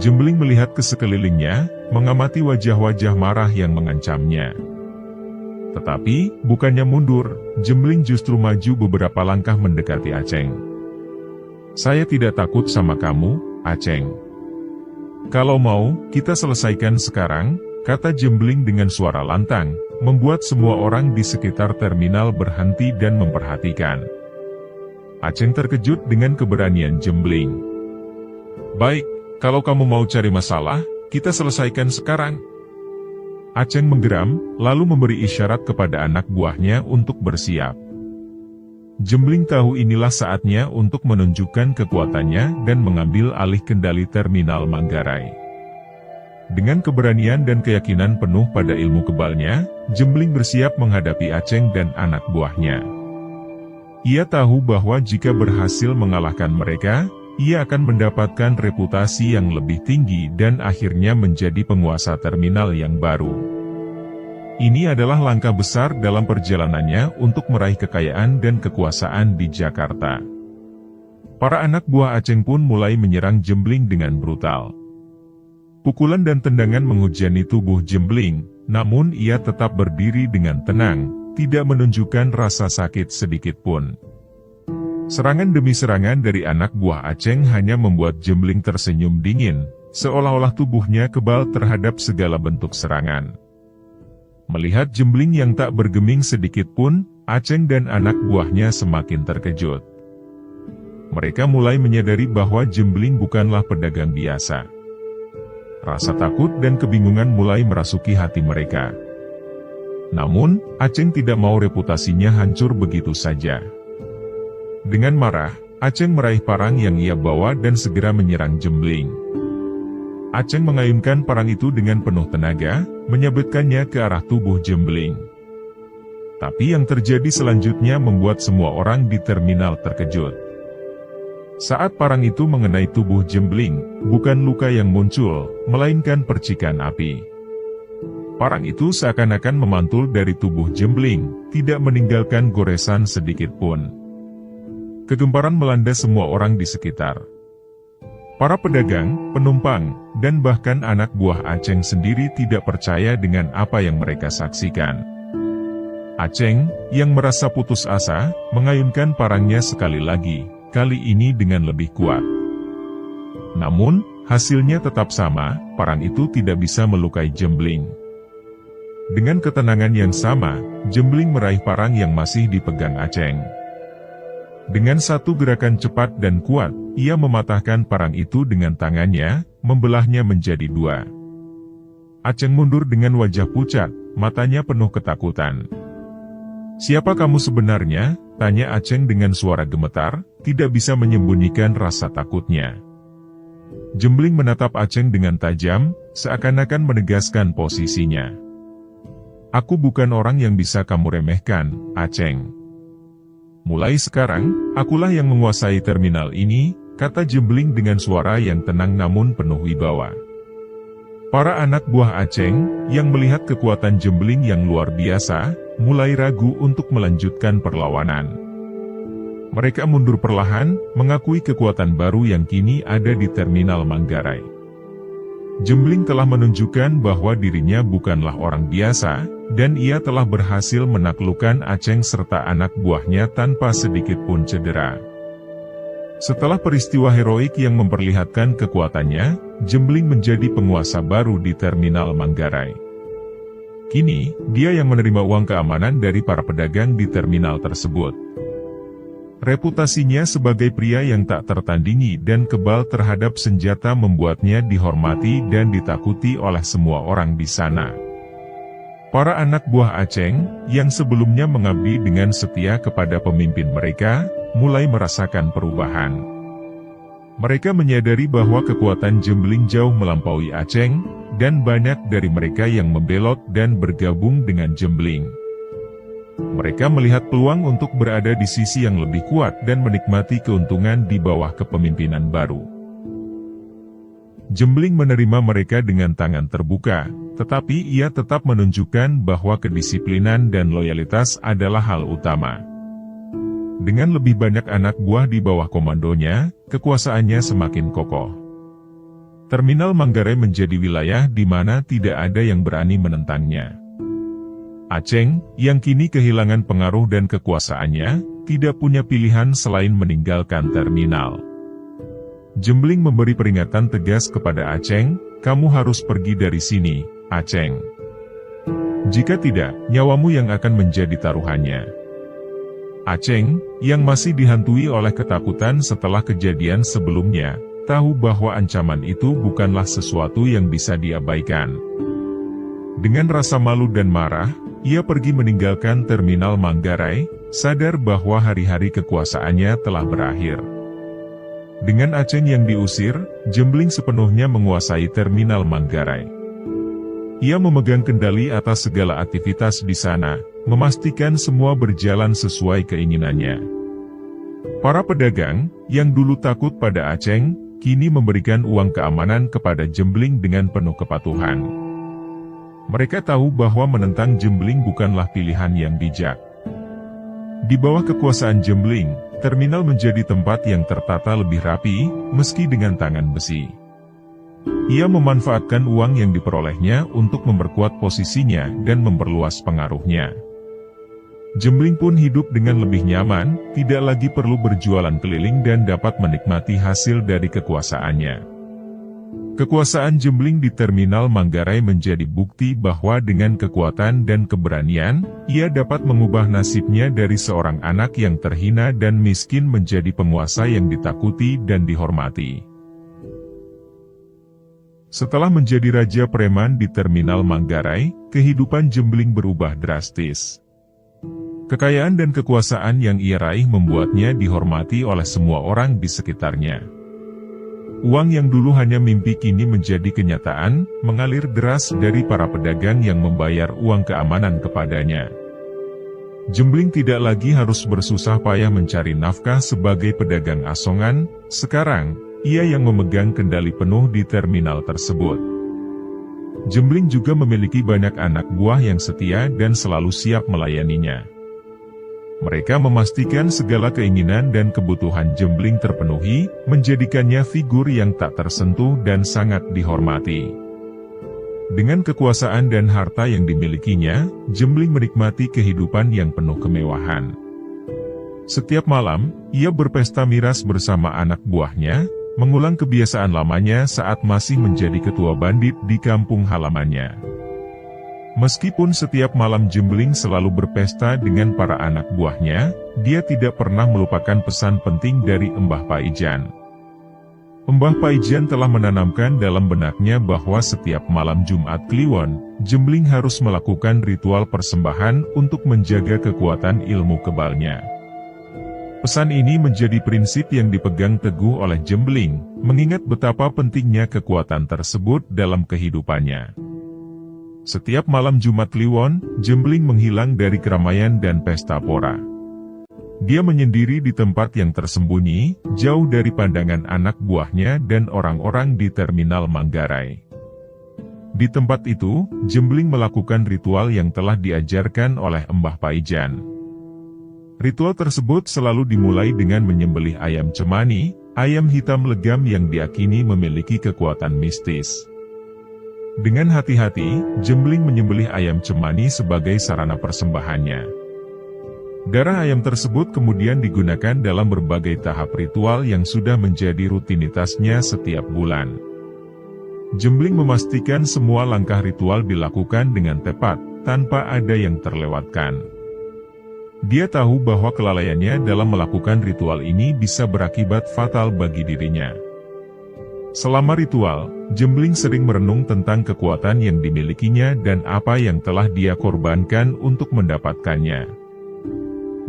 Jembling melihat ke sekelilingnya, mengamati wajah-wajah marah yang mengancamnya. Tetapi, bukannya mundur, Jembling justru maju beberapa langkah mendekati Aceng. "Saya tidak takut sama kamu, Aceng. Kalau mau, kita selesaikan sekarang," kata Jembling dengan suara lantang, membuat semua orang di sekitar terminal berhenti dan memperhatikan. Aceng terkejut dengan keberanian Jembling. "Baik, kalau kamu mau cari masalah, kita selesaikan sekarang." Aceng menggeram, lalu memberi isyarat kepada anak buahnya untuk bersiap. Jembling tahu inilah saatnya untuk menunjukkan kekuatannya dan mengambil alih kendali terminal Manggarai. Dengan keberanian dan keyakinan penuh pada ilmu kebalnya, Jembling bersiap menghadapi Aceng dan anak buahnya. Ia tahu bahwa jika berhasil mengalahkan mereka, ia akan mendapatkan reputasi yang lebih tinggi dan akhirnya menjadi penguasa terminal yang baru. Ini adalah langkah besar dalam perjalanannya untuk meraih kekayaan dan kekuasaan di Jakarta. Para anak buah Aceng pun mulai menyerang Jembling dengan brutal. Pukulan dan tendangan menghujani tubuh Jembling, namun ia tetap berdiri dengan tenang, tidak menunjukkan rasa sakit sedikit pun. Serangan demi serangan dari anak buah Aceng hanya membuat Jembling tersenyum dingin, seolah-olah tubuhnya kebal terhadap segala bentuk serangan. Melihat Jembling yang tak bergeming sedikit pun, Aceng dan anak buahnya semakin terkejut. Mereka mulai menyadari bahwa Jembling bukanlah pedagang biasa. Rasa takut dan kebingungan mulai merasuki hati mereka. Namun, Aceng tidak mau reputasinya hancur begitu saja. Dengan marah, Aceng meraih parang yang ia bawa dan segera menyerang Jembling. Aceng mengayunkan parang itu dengan penuh tenaga, menyabetkannya ke arah tubuh Jembling. Tapi yang terjadi selanjutnya membuat semua orang di terminal terkejut. Saat parang itu mengenai tubuh Jembling, bukan luka yang muncul, melainkan percikan api. Parang itu seakan-akan memantul dari tubuh Jembling, tidak meninggalkan goresan sedikit pun. Kegemparan melanda semua orang di sekitar. Para pedagang, penumpang, dan bahkan anak buah Aceng sendiri tidak percaya dengan apa yang mereka saksikan. Aceng, yang merasa putus asa, mengayunkan parangnya sekali lagi, kali ini dengan lebih kuat. Namun, hasilnya tetap sama, parang itu tidak bisa melukai Jembling. Dengan ketenangan yang sama, Jembling meraih parang yang masih dipegang Aceng. Dengan satu gerakan cepat dan kuat, ia mematahkan parang itu dengan tangannya, membelahnya menjadi dua. Aceng mundur dengan wajah pucat, matanya penuh ketakutan. "Siapa kamu sebenarnya?" tanya Aceng dengan suara gemetar, tidak bisa menyembunyikan rasa takutnya. Jembling menatap Aceng dengan tajam, seakan-akan menegaskan posisinya. "Aku bukan orang yang bisa kamu remehkan, Aceng. Mulai sekarang, akulah yang menguasai terminal ini," kata Jembling dengan suara yang tenang namun penuh wibawa. Para anak buah Aceng, yang melihat kekuatan Jembling yang luar biasa, mulai ragu untuk melanjutkan perlawanan. Mereka mundur perlahan, mengakui kekuatan baru yang kini ada di terminal Manggarai. Jembling telah menunjukkan bahwa dirinya bukanlah orang biasa, dan ia telah berhasil menaklukkan Aceng serta anak buahnya tanpa sedikit pun cedera. Setelah peristiwa heroik yang memperlihatkan kekuatannya, Jembling menjadi penguasa baru di terminal Manggarai. Kini, dia yang menerima uang keamanan dari para pedagang di terminal tersebut. Reputasinya sebagai pria yang tak tertandingi dan kebal terhadap senjata membuatnya dihormati dan ditakuti oleh semua orang di sana. Para anak buah Aceng, yang sebelumnya mengabdi dengan setia kepada pemimpin mereka, mulai merasakan perubahan. Mereka menyadari bahwa kekuatan Jembling jauh melampaui Aceng, dan banyak dari mereka yang membelot dan bergabung dengan Jembling. Mereka melihat peluang untuk berada di sisi yang lebih kuat dan menikmati keuntungan di bawah kepemimpinan baru. Jembling menerima mereka dengan tangan terbuka, tetapi ia tetap menunjukkan bahwa kedisiplinan dan loyalitas adalah hal utama. Dengan lebih banyak anak buah di bawah komandonya, kekuasaannya semakin kokoh. Terminal Manggarai menjadi wilayah di mana tidak ada yang berani menentangnya. Aceng, yang kini kehilangan pengaruh dan kekuasaannya, tidak punya pilihan selain meninggalkan terminal. Jembling memberi peringatan tegas kepada Aceng, "Kamu harus pergi dari sini, Aceng. Jika tidak, nyawamu yang akan menjadi taruhannya." Aceng, yang masih dihantui oleh ketakutan setelah kejadian sebelumnya, tahu bahwa ancaman itu bukanlah sesuatu yang bisa diabaikan. Dengan rasa malu dan marah, ia pergi meninggalkan terminal Manggarai, sadar bahwa hari-hari kekuasaannya telah berakhir. Dengan Aceng yang diusir, Jembling sepenuhnya menguasai terminal Manggarai. Ia memegang kendali atas segala aktivitas di sana, memastikan semua berjalan sesuai keinginannya. Para pedagang, yang dulu takut pada Aceng, kini memberikan uang keamanan kepada Jembling dengan penuh kepatuhan. Mereka tahu bahwa menentang Jembling bukanlah pilihan yang bijak. Di bawah kekuasaan Jembling, terminal menjadi tempat yang tertata lebih rapi, meski dengan tangan besi. Ia memanfaatkan uang yang diperolehnya untuk memperkuat posisinya dan memperluas pengaruhnya. Jembling pun hidup dengan lebih nyaman, tidak lagi perlu berjualan keliling dan dapat menikmati hasil dari kekuasaannya. Kekuasaan Jembling di terminal Manggarai menjadi bukti bahwa dengan kekuatan dan keberanian, ia dapat mengubah nasibnya dari seorang anak yang terhina dan miskin menjadi penguasa yang ditakuti dan dihormati. Setelah menjadi raja preman di terminal Manggarai, kehidupan Jembling berubah drastis. Kekayaan dan kekuasaan yang ia raih membuatnya dihormati oleh semua orang di sekitarnya. Uang yang dulu hanya mimpi kini menjadi kenyataan, mengalir deras dari para pedagang yang membayar uang keamanan kepadanya. Jembling tidak lagi harus bersusah payah mencari nafkah sebagai pedagang asongan, sekarang, ia yang memegang kendali penuh di terminal tersebut. Jembling juga memiliki banyak anak buah yang setia dan selalu siap melayaninya. Mereka memastikan segala keinginan dan kebutuhan Jembling terpenuhi, menjadikannya figur yang tak tersentuh dan sangat dihormati. Dengan kekuasaan dan harta yang dimilikinya, Jembling menikmati kehidupan yang penuh kemewahan. Setiap malam, ia berpesta miras bersama anak buahnya, mengulang kebiasaan lamanya saat masih menjadi ketua bandit di kampung halamannya. Meskipun setiap malam Jembling selalu berpesta dengan para anak buahnya, dia tidak pernah melupakan pesan penting dari Mbah Paijan. Mbah Paijan telah menanamkan dalam benaknya bahwa setiap malam Jumat Kliwon, Jembling harus melakukan ritual persembahan untuk menjaga kekuatan ilmu kebalnya. Pesan ini menjadi prinsip yang dipegang teguh oleh Jembling, mengingat betapa pentingnya kekuatan tersebut dalam kehidupannya. Setiap malam Jumat Kliwon, Jembling menghilang dari keramaian dan pesta pora. Dia menyendiri di tempat yang tersembunyi, jauh dari pandangan anak buahnya dan orang-orang di terminal Manggarai. Di tempat itu, Jembling melakukan ritual yang telah diajarkan oleh Mbah Paijan. Ritual tersebut selalu dimulai dengan menyembelih ayam cemani, ayam hitam legam yang diakini memiliki kekuatan mistis. Dengan hati-hati, Jembling menyembelih ayam cemani sebagai sarana persembahannya. Darah ayam tersebut kemudian digunakan dalam berbagai tahap ritual yang sudah menjadi rutinitasnya setiap bulan. Jembling memastikan semua langkah ritual dilakukan dengan tepat, tanpa ada yang terlewatkan. Dia tahu bahwa kelalaiannya dalam melakukan ritual ini bisa berakibat fatal bagi dirinya. Selama ritual, Jembling sering merenung tentang kekuatan yang dimilikinya dan apa yang telah dia korbankan untuk mendapatkannya.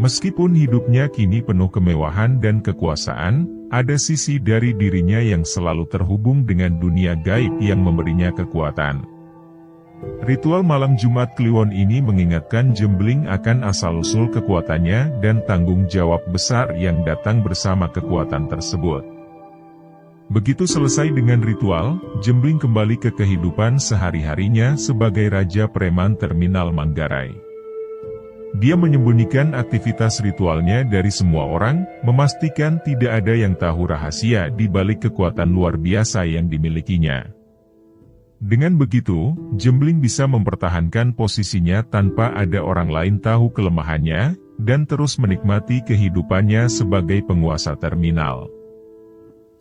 Meskipun hidupnya kini penuh kemewahan dan kekuasaan, ada sisi dari dirinya yang selalu terhubung dengan dunia gaib yang memberinya kekuatan. Ritual malam Jumat Kliwon ini mengingatkan Jembling akan asal-usul kekuatannya dan tanggung jawab besar yang datang bersama kekuatan tersebut. Begitu selesai dengan ritual, Jembling kembali ke kehidupan sehari-harinya sebagai Raja Preman Terminal Manggarai. Dia menyembunyikan aktivitas ritualnya dari semua orang, memastikan tidak ada yang tahu rahasia di balik kekuatan luar biasa yang dimilikinya. Dengan begitu, Jembling bisa mempertahankan posisinya tanpa ada orang lain tahu kelemahannya, dan terus menikmati kehidupannya sebagai penguasa terminal.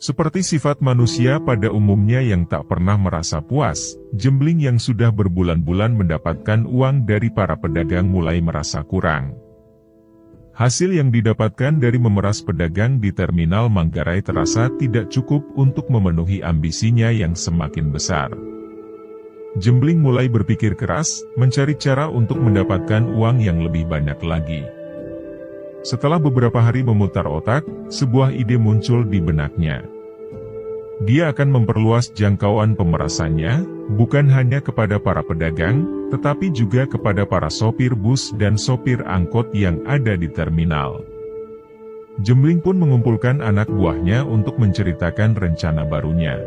Seperti sifat manusia pada umumnya yang tak pernah merasa puas, Jembling yang sudah berbulan-bulan mendapatkan uang dari para pedagang mulai merasa kurang. Hasil yang didapatkan dari memeras pedagang di terminal Manggarai terasa tidak cukup untuk memenuhi ambisinya yang semakin besar. Jembling mulai berpikir keras, mencari cara untuk mendapatkan uang yang lebih banyak lagi. Setelah beberapa hari memutar otak, sebuah ide muncul di benaknya. Dia akan memperluas jangkauan pemerasannya, bukan hanya kepada para pedagang, tetapi juga kepada para sopir bus dan sopir angkot yang ada di terminal. Jembling pun mengumpulkan anak buahnya untuk menceritakan rencana barunya.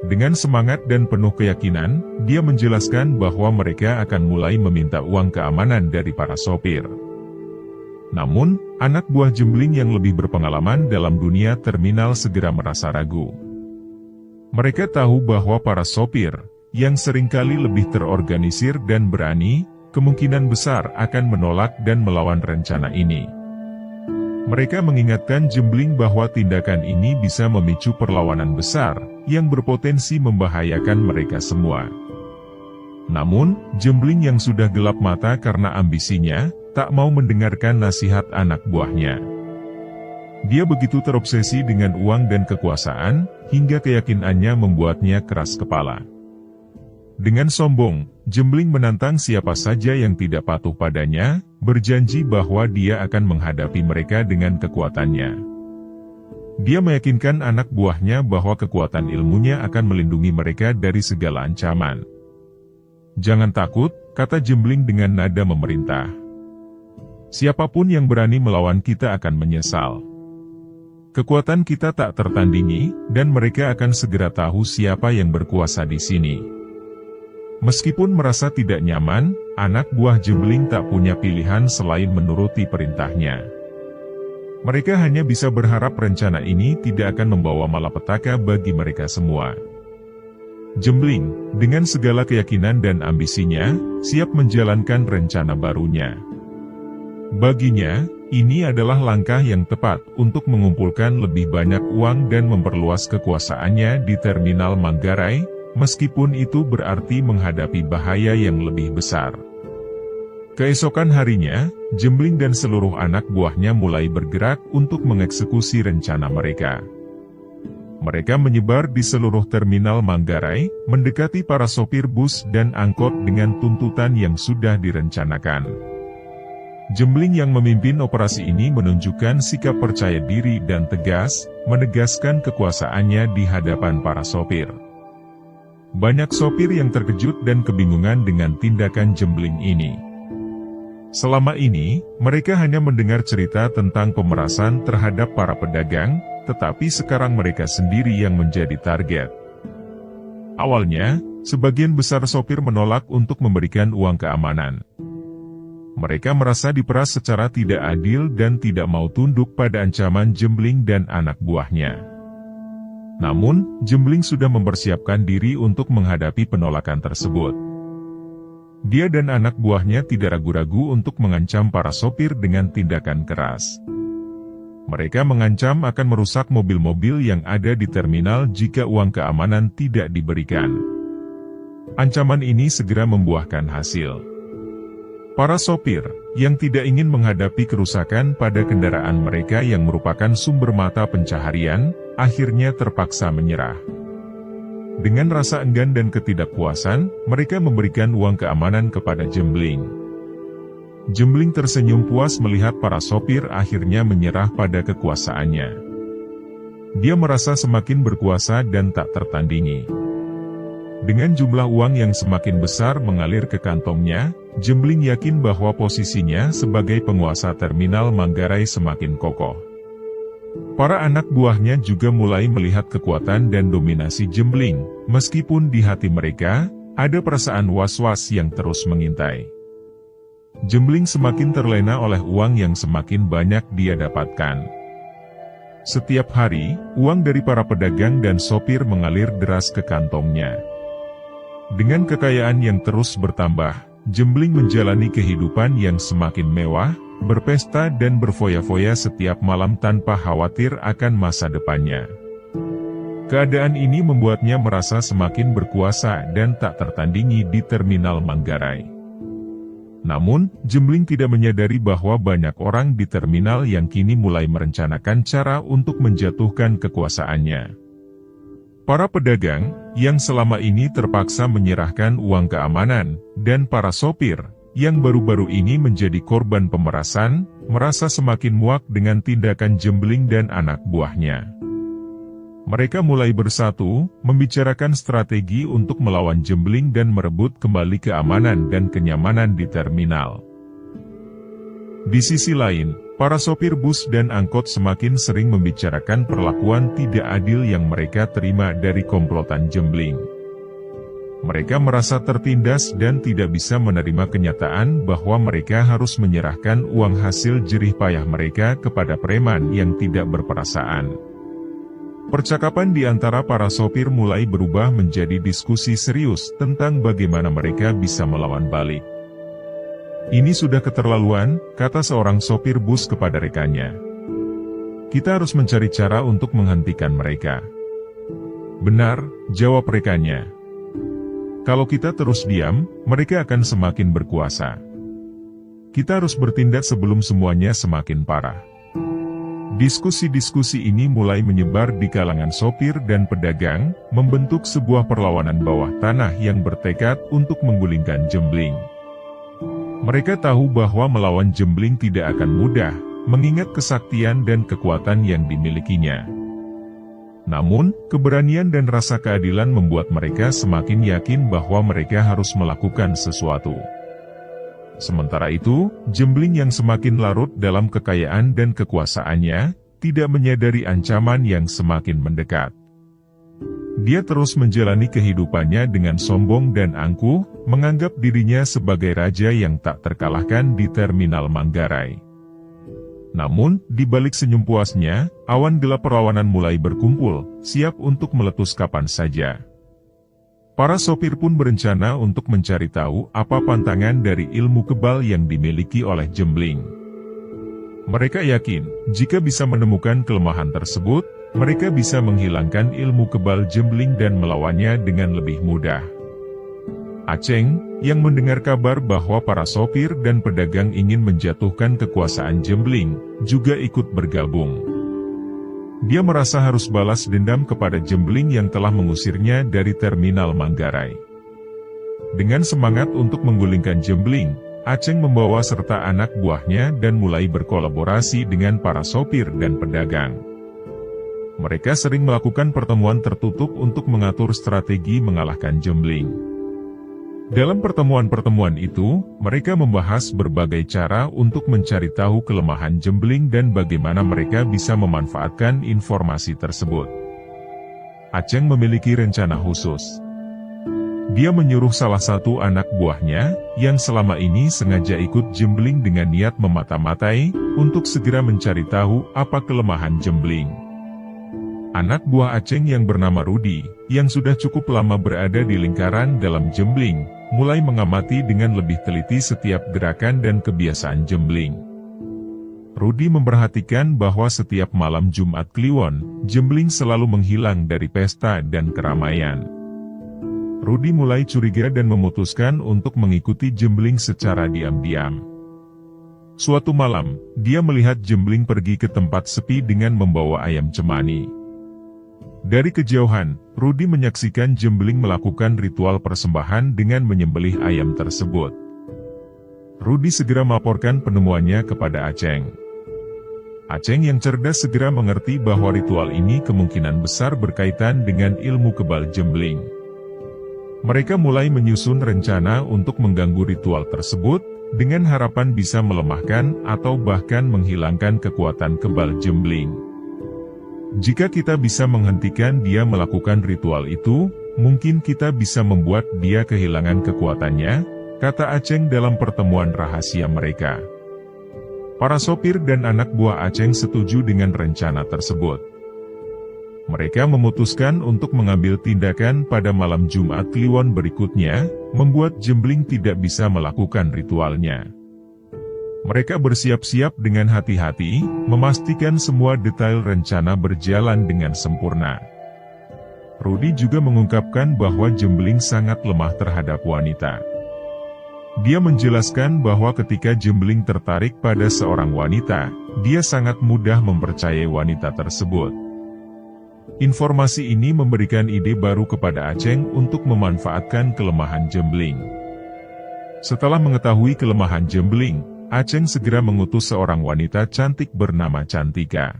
Dengan semangat dan penuh keyakinan, dia menjelaskan bahwa mereka akan mulai meminta uang keamanan dari para sopir. Namun, anak buah Jembling yang lebih berpengalaman dalam dunia terminal segera merasa ragu. Mereka tahu bahwa para sopir, yang seringkali lebih terorganisir dan berani, kemungkinan besar akan menolak dan melawan rencana ini. Mereka mengingatkan Jembling bahwa tindakan ini bisa memicu perlawanan besar, yang berpotensi membahayakan mereka semua. Namun, Jembling yang sudah gelap mata karena ambisinya, tak mau mendengarkan nasihat anak buahnya. Dia begitu terobsesi dengan uang dan kekuasaan, hingga keyakinannya membuatnya keras kepala. Dengan sombong, Jembling menantang siapa saja yang tidak patuh padanya, berjanji bahwa dia akan menghadapi mereka dengan kekuatannya. Dia meyakinkan anak buahnya bahwa kekuatan ilmunya akan melindungi mereka dari segala ancaman. "Jangan takut," kata Jembling dengan nada memerintah. "Siapapun yang berani melawan kita akan menyesal. Kekuatan kita tak tertandingi, dan mereka akan segera tahu siapa yang berkuasa di sini." Meskipun merasa tidak nyaman, anak buah Jembling tak punya pilihan selain menuruti perintahnya. Mereka hanya bisa berharap rencana ini tidak akan membawa malapetaka bagi mereka semua. Jembling, dengan segala keyakinan dan ambisinya, siap menjalankan rencana barunya. Baginya, ini adalah langkah yang tepat untuk mengumpulkan lebih banyak uang dan memperluas kekuasaannya di terminal Manggarai, meskipun itu berarti menghadapi bahaya yang lebih besar. Keesokan harinya, Jembling dan seluruh anak buahnya mulai bergerak untuk mengeksekusi rencana mereka. Mereka menyebar di seluruh terminal Manggarai, mendekati para sopir bus dan angkot dengan tuntutan yang sudah direncanakan. Jembling yang memimpin operasi ini menunjukkan sikap percaya diri dan tegas, menegaskan kekuasaannya di hadapan para sopir. Banyak sopir yang terkejut dan kebingungan dengan tindakan Jembling ini. Selama ini, mereka hanya mendengar cerita tentang pemerasan terhadap para pedagang, tetapi sekarang mereka sendiri yang menjadi target. Awalnya, sebagian besar sopir menolak untuk memberikan uang keamanan. Mereka merasa diperas secara tidak adil dan tidak mau tunduk pada ancaman Jembling dan anak buahnya. Namun, Jembling sudah mempersiapkan diri untuk menghadapi penolakan tersebut. Dia dan anak buahnya tidak ragu-ragu untuk mengancam para sopir dengan tindakan keras. Mereka mengancam akan merusak mobil-mobil yang ada di terminal jika uang keamanan tidak diberikan. Ancaman ini segera membuahkan hasil. Para sopir, yang tidak ingin menghadapi kerusakan pada kendaraan mereka yang merupakan sumber mata pencaharian, akhirnya terpaksa menyerah. Dengan rasa enggan dan ketidakpuasan, mereka memberikan uang keamanan kepada Jembling. Jembling tersenyum puas melihat para sopir akhirnya menyerah pada kekuasaannya. Dia merasa semakin berkuasa dan tak tertandingi. Dengan jumlah uang yang semakin besar mengalir ke kantongnya, Jembling yakin bahwa posisinya sebagai penguasa terminal Manggarai semakin kokoh. Para anak buahnya juga mulai melihat kekuatan dan dominasi Jembling, meskipun di hati mereka, ada perasaan was-was yang terus mengintai. Jembling semakin terlena oleh uang yang semakin banyak dia dapatkan. Setiap hari, uang dari para pedagang dan sopir mengalir deras ke kantongnya. Dengan kekayaan yang terus bertambah, Jembling menjalani kehidupan yang semakin mewah, berpesta dan berfoya-foya setiap malam tanpa khawatir akan masa depannya. Keadaan ini membuatnya merasa semakin berkuasa dan tak tertandingi di terminal Manggarai. Namun, Jembling tidak menyadari bahwa banyak orang di terminal yang kini mulai merencanakan cara untuk menjatuhkan kekuasaannya. Para pedagang, yang selama ini terpaksa menyerahkan uang keamanan, dan para sopir, yang baru-baru ini menjadi korban pemerasan, merasa semakin muak dengan tindakan Jembling dan anak buahnya. Mereka mulai bersatu, membicarakan strategi untuk melawan Jembling dan merebut kembali keamanan dan kenyamanan di terminal. Di sisi lain, para sopir bus dan angkot semakin sering membicarakan perlakuan tidak adil yang mereka terima dari komplotan Jembling. Mereka merasa tertindas dan tidak bisa menerima kenyataan bahwa mereka harus menyerahkan uang hasil jerih payah mereka kepada preman yang tidak berperasaan. Percakapan di antara para sopir mulai berubah menjadi diskusi serius tentang bagaimana mereka bisa melawan balik. "Ini sudah keterlaluan," kata seorang sopir bus kepada rekannya. "Kita harus mencari cara untuk menghentikan mereka." "Benar," jawab rekannya. "Kalau kita terus diam, mereka akan semakin berkuasa. Kita harus bertindak sebelum semuanya semakin parah." Diskusi-diskusi ini mulai menyebar di kalangan sopir dan pedagang, membentuk sebuah perlawanan bawah tanah yang bertekad untuk menggulingkan Jembling. Mereka tahu bahwa melawan Jembling tidak akan mudah, mengingat kesaktian dan kekuatan yang dimilikinya. Namun, keberanian dan rasa keadilan membuat mereka semakin yakin bahwa mereka harus melakukan sesuatu. Sementara itu, Jembling yang semakin larut dalam kekayaan dan kekuasaannya, tidak menyadari ancaman yang semakin mendekat. Dia terus menjalani kehidupannya dengan sombong dan angkuh, menganggap dirinya sebagai raja yang tak terkalahkan di terminal Manggarai. Namun, di balik senyum puasnya, awan gelap perlawanan mulai berkumpul, siap untuk meletus kapan saja. Para sopir pun berencana untuk mencari tahu apa pantangan dari ilmu kebal yang dimiliki oleh Jembling. Mereka yakin, jika bisa menemukan kelemahan tersebut, mereka bisa menghilangkan ilmu kebal Jembling dan melawannya dengan lebih mudah. Aceng, yang mendengar kabar bahwa para sopir dan pedagang ingin menjatuhkan kekuasaan Jembling, juga ikut bergabung. Dia merasa harus balas dendam kepada Jembling yang telah mengusirnya dari terminal Manggarai. Dengan semangat untuk menggulingkan Jembling, Aceng membawa serta anak buahnya dan mulai berkolaborasi dengan para sopir dan pedagang. Mereka sering melakukan pertemuan tertutup untuk mengatur strategi mengalahkan Jembling. Dalam pertemuan-pertemuan itu, mereka membahas berbagai cara untuk mencari tahu kelemahan Jembling dan bagaimana mereka bisa memanfaatkan informasi tersebut. Aceng memiliki rencana khusus. Dia menyuruh salah satu anak buahnya, yang selama ini sengaja ikut Jembling dengan niat memata-matai, untuk segera mencari tahu apa kelemahan Jembling. Anak buah Aceng yang bernama Rudi, yang sudah cukup lama berada di lingkaran dalam Jembling, mulai mengamati dengan lebih teliti setiap gerakan dan kebiasaan Jembling. Rudi memperhatikan bahwa setiap malam Jumat Kliwon, Jembling selalu menghilang dari pesta dan keramaian. Rudy mulai curiga dan memutuskan untuk mengikuti Jembling secara diam-diam. Suatu malam, dia melihat Jembling pergi ke tempat sepi dengan membawa ayam cemani. Dari kejauhan, Rudy menyaksikan Jembling melakukan ritual persembahan dengan menyembelih ayam tersebut. Rudy segera melaporkan penemuannya kepada Aceng. Aceng yang cerdas segera mengerti bahwa ritual ini kemungkinan besar berkaitan dengan ilmu kebal Jembling. Mereka mulai menyusun rencana untuk mengganggu ritual tersebut, dengan harapan bisa melemahkan atau bahkan menghilangkan kekuatan kebal Jembling. Jika kita bisa menghentikan dia melakukan ritual itu, mungkin kita bisa membuat dia kehilangan kekuatannya, kata Aceng dalam pertemuan rahasia mereka. Para sopir dan anak buah Aceng setuju dengan rencana tersebut. Mereka memutuskan untuk mengambil tindakan pada malam Jumat Kliwon berikutnya, membuat Jembling tidak bisa melakukan ritualnya. Mereka bersiap-siap dengan hati-hati, memastikan semua detail rencana berjalan dengan sempurna. Rudy juga mengungkapkan bahwa Jembling sangat lemah terhadap wanita. Dia menjelaskan bahwa ketika Jembling tertarik pada seorang wanita, dia sangat mudah mempercayai wanita tersebut. Informasi ini memberikan ide baru kepada Aceng untuk memanfaatkan kelemahan Jembling. Setelah mengetahui kelemahan Jembling, Aceng segera mengutus seorang wanita cantik bernama Cantika.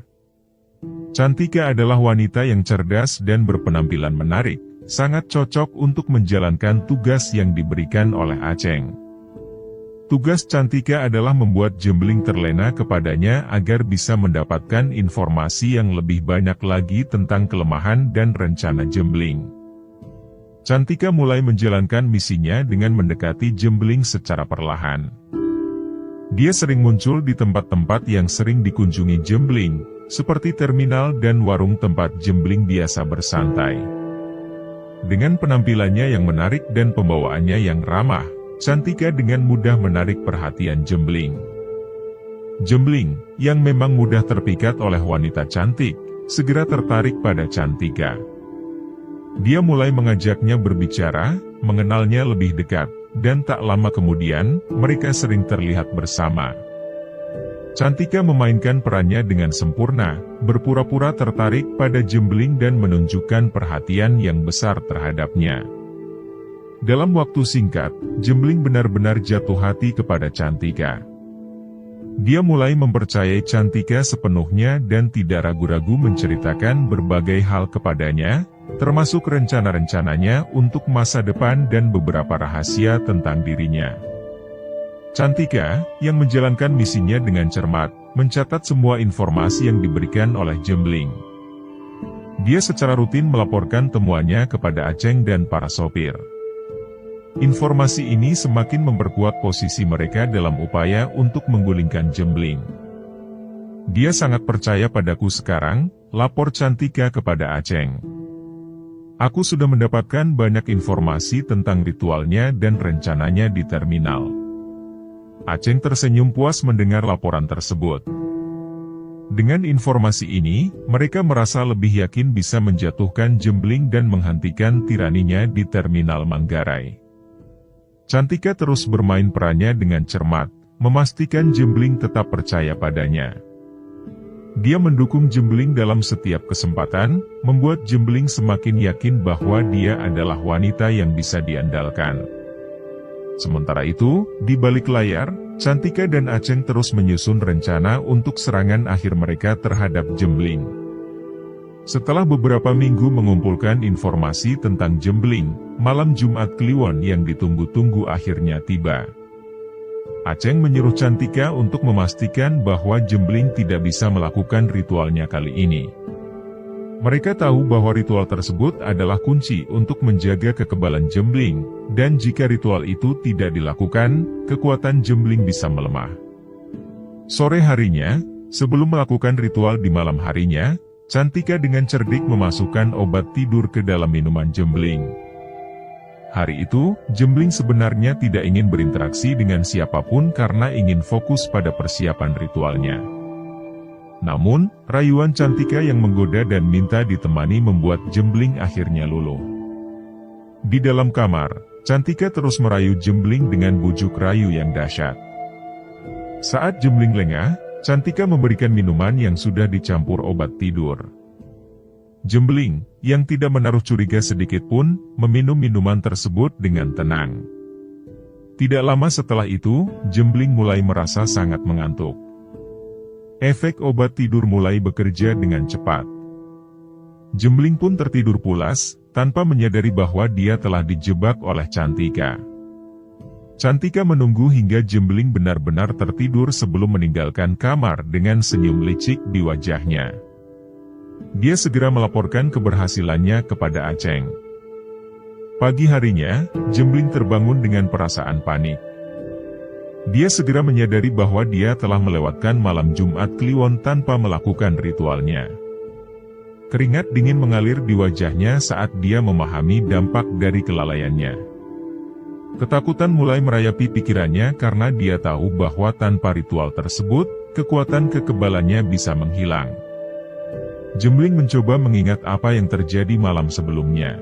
Cantika adalah wanita yang cerdas dan berpenampilan menarik, sangat cocok untuk menjalankan tugas yang diberikan oleh Aceng. Tugas Cantika adalah membuat Jembling terlena kepadanya agar bisa mendapatkan informasi yang lebih banyak lagi tentang kelemahan dan rencana Jembling. Cantika mulai menjalankan misinya dengan mendekati Jembling secara perlahan. Dia sering muncul di tempat-tempat yang sering dikunjungi Jembling, seperti terminal dan warung tempat Jembling biasa bersantai. Dengan penampilannya yang menarik dan pembawaannya yang ramah, Cantika dengan mudah menarik perhatian Jembling. Jembling, yang memang mudah terpikat oleh wanita cantik, segera tertarik pada Cantika. Dia mulai mengajaknya berbicara, mengenalnya lebih dekat, dan tak lama kemudian, mereka sering terlihat bersama. Cantika memainkan perannya dengan sempurna, berpura-pura tertarik pada Jembling dan menunjukkan perhatian yang besar terhadapnya. Dalam waktu singkat, Jembling benar-benar jatuh hati kepada Cantika. Dia mulai mempercayai Cantika sepenuhnya dan tidak ragu-ragu menceritakan berbagai hal kepadanya, termasuk rencana-rencananya untuk masa depan dan beberapa rahasia tentang dirinya. Cantika, yang menjalankan misinya dengan cermat, mencatat semua informasi yang diberikan oleh Jembling. Dia secara rutin melaporkan temuannya kepada Aceng dan para sopir. Informasi ini semakin memperkuat posisi mereka dalam upaya untuk menggulingkan Jembling. Dia sangat percaya padaku sekarang, lapor Cantika kepada Aceng. Aku sudah mendapatkan banyak informasi tentang ritualnya dan rencananya di terminal. Aceng tersenyum puas mendengar laporan tersebut. Dengan informasi ini, mereka merasa lebih yakin bisa menjatuhkan Jembling dan menghentikan tiraninya di terminal Manggarai. Cantika terus bermain perannya dengan cermat, memastikan Jembling tetap percaya padanya. Dia mendukung Jembling dalam setiap kesempatan, membuat Jembling semakin yakin bahwa dia adalah wanita yang bisa diandalkan. Sementara itu, di balik layar, Cantika dan Aceng terus menyusun rencana untuk serangan akhir mereka terhadap Jembling. Setelah beberapa minggu mengumpulkan informasi tentang Jembling, malam Jumat Kliwon yang ditunggu-tunggu akhirnya tiba. Aceng menyuruh Cantika untuk memastikan bahwa Jembling tidak bisa melakukan ritualnya kali ini. Mereka tahu bahwa ritual tersebut adalah kunci untuk menjaga kekebalan Jembling, dan jika ritual itu tidak dilakukan, kekuatan Jembling bisa melemah. Sore harinya, sebelum melakukan ritual di malam harinya, Cantika dengan cerdik memasukkan obat tidur ke dalam minuman Jembling. Hari itu, Jembling sebenarnya tidak ingin berinteraksi dengan siapapun karena ingin fokus pada persiapan ritualnya. Namun, rayuan Cantika yang menggoda dan minta ditemani membuat Jembling akhirnya luluh. Di dalam kamar, Cantika terus merayu Jembling dengan bujuk rayu yang dahsyat. Saat Jembling lengah, Cantika memberikan minuman yang sudah dicampur obat tidur. Jembling, yang tidak menaruh curiga sedikit pun, meminum minuman tersebut dengan tenang. Tidak lama setelah itu, Jembling mulai merasa sangat mengantuk. Efek obat tidur mulai bekerja dengan cepat. Jembling pun tertidur pulas, tanpa menyadari bahwa dia telah dijebak oleh Cantika. Cantika menunggu hingga Jembling benar-benar tertidur sebelum meninggalkan kamar dengan senyum licik di wajahnya. Dia segera melaporkan keberhasilannya kepada Aceng. Pagi harinya, Jembling terbangun dengan perasaan panik. Dia segera menyadari bahwa dia telah melewatkan malam Jumat Kliwon tanpa melakukan ritualnya. Keringat dingin mengalir di wajahnya saat dia memahami dampak dari kelalaiannya. Ketakutan mulai merayapi pikirannya karena dia tahu bahwa tanpa ritual tersebut, kekuatan kekebalannya bisa menghilang. Jembling mencoba mengingat apa yang terjadi malam sebelumnya.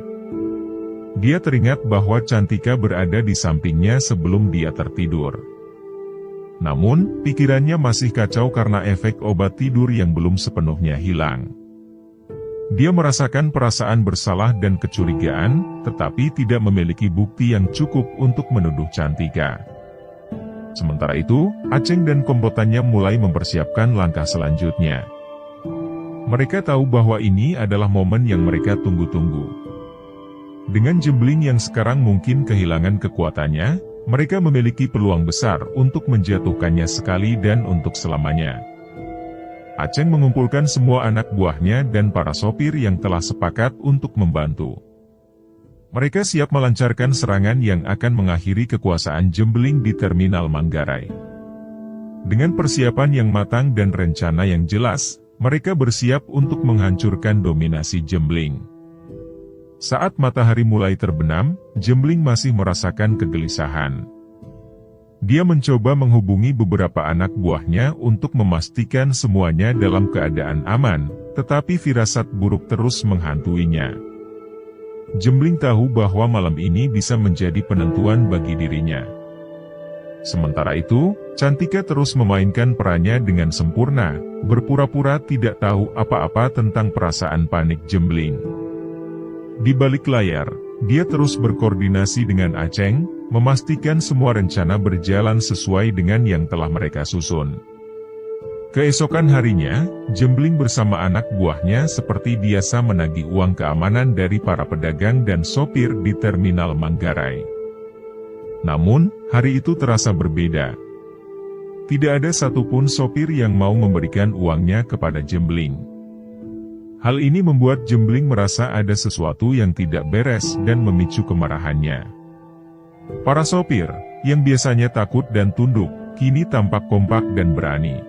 Dia teringat bahwa Cantika berada di sampingnya sebelum dia tertidur. Namun, pikirannya masih kacau karena efek obat tidur yang belum sepenuhnya hilang. Dia merasakan perasaan bersalah dan kecurigaan, tetapi tidak memiliki bukti yang cukup untuk menuduh Cantika. Sementara itu, Aceng dan kompotannya mulai mempersiapkan langkah selanjutnya. Mereka tahu bahwa ini adalah momen yang mereka tunggu-tunggu. Dengan Jembling yang sekarang mungkin kehilangan kekuatannya, mereka memiliki peluang besar untuk menjatuhkannya sekali dan untuk selamanya. Aceng mengumpulkan semua anak buahnya dan para sopir yang telah sepakat untuk membantu. Mereka siap melancarkan serangan yang akan mengakhiri kekuasaan Jembling di Terminal Manggarai. Dengan persiapan yang matang dan rencana yang jelas, mereka bersiap untuk menghancurkan dominasi Jembling. Saat matahari mulai terbenam, Jembling masih merasakan kegelisahan. Dia mencoba menghubungi beberapa anak buahnya untuk memastikan semuanya dalam keadaan aman, tetapi firasat buruk terus menghantuinya. Jembling tahu bahwa malam ini bisa menjadi penentuan bagi dirinya. Sementara itu, Cantika terus memainkan perannya dengan sempurna, berpura-pura tidak tahu apa-apa tentang perasaan panik Jembling. Di balik layar, dia terus berkoordinasi dengan Aceng, memastikan semua rencana berjalan sesuai dengan yang telah mereka susun. Keesokan harinya, Jembling bersama anak buahnya seperti biasa menagih uang keamanan dari para pedagang dan sopir di Terminal Manggarai. Namun, hari itu terasa berbeda. Tidak ada satupun sopir yang mau memberikan uangnya kepada Jembling. Hal ini membuat Jembling merasa ada sesuatu yang tidak beres dan memicu kemarahannya. Para sopir, yang biasanya takut dan tunduk, kini tampak kompak dan berani.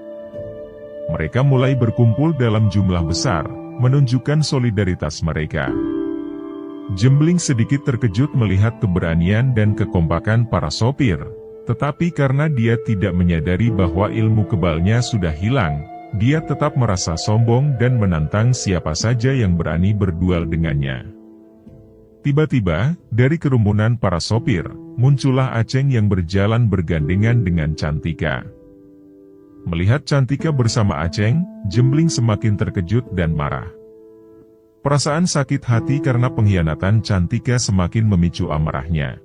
Mereka mulai berkumpul dalam jumlah besar, menunjukkan solidaritas mereka. Jembling sedikit terkejut melihat keberanian dan kekompakan para sopir, tetapi karena dia tidak menyadari bahwa ilmu kebalnya sudah hilang, dia tetap merasa sombong dan menantang siapa saja yang berani berduel dengannya. Tiba-tiba, dari kerumunan para sopir, muncullah Aceng yang berjalan bergandengan dengan Cantika. Melihat Cantika bersama Aceng, Jembling semakin terkejut dan marah. Perasaan sakit hati karena pengkhianatan Cantika semakin memicu amarahnya.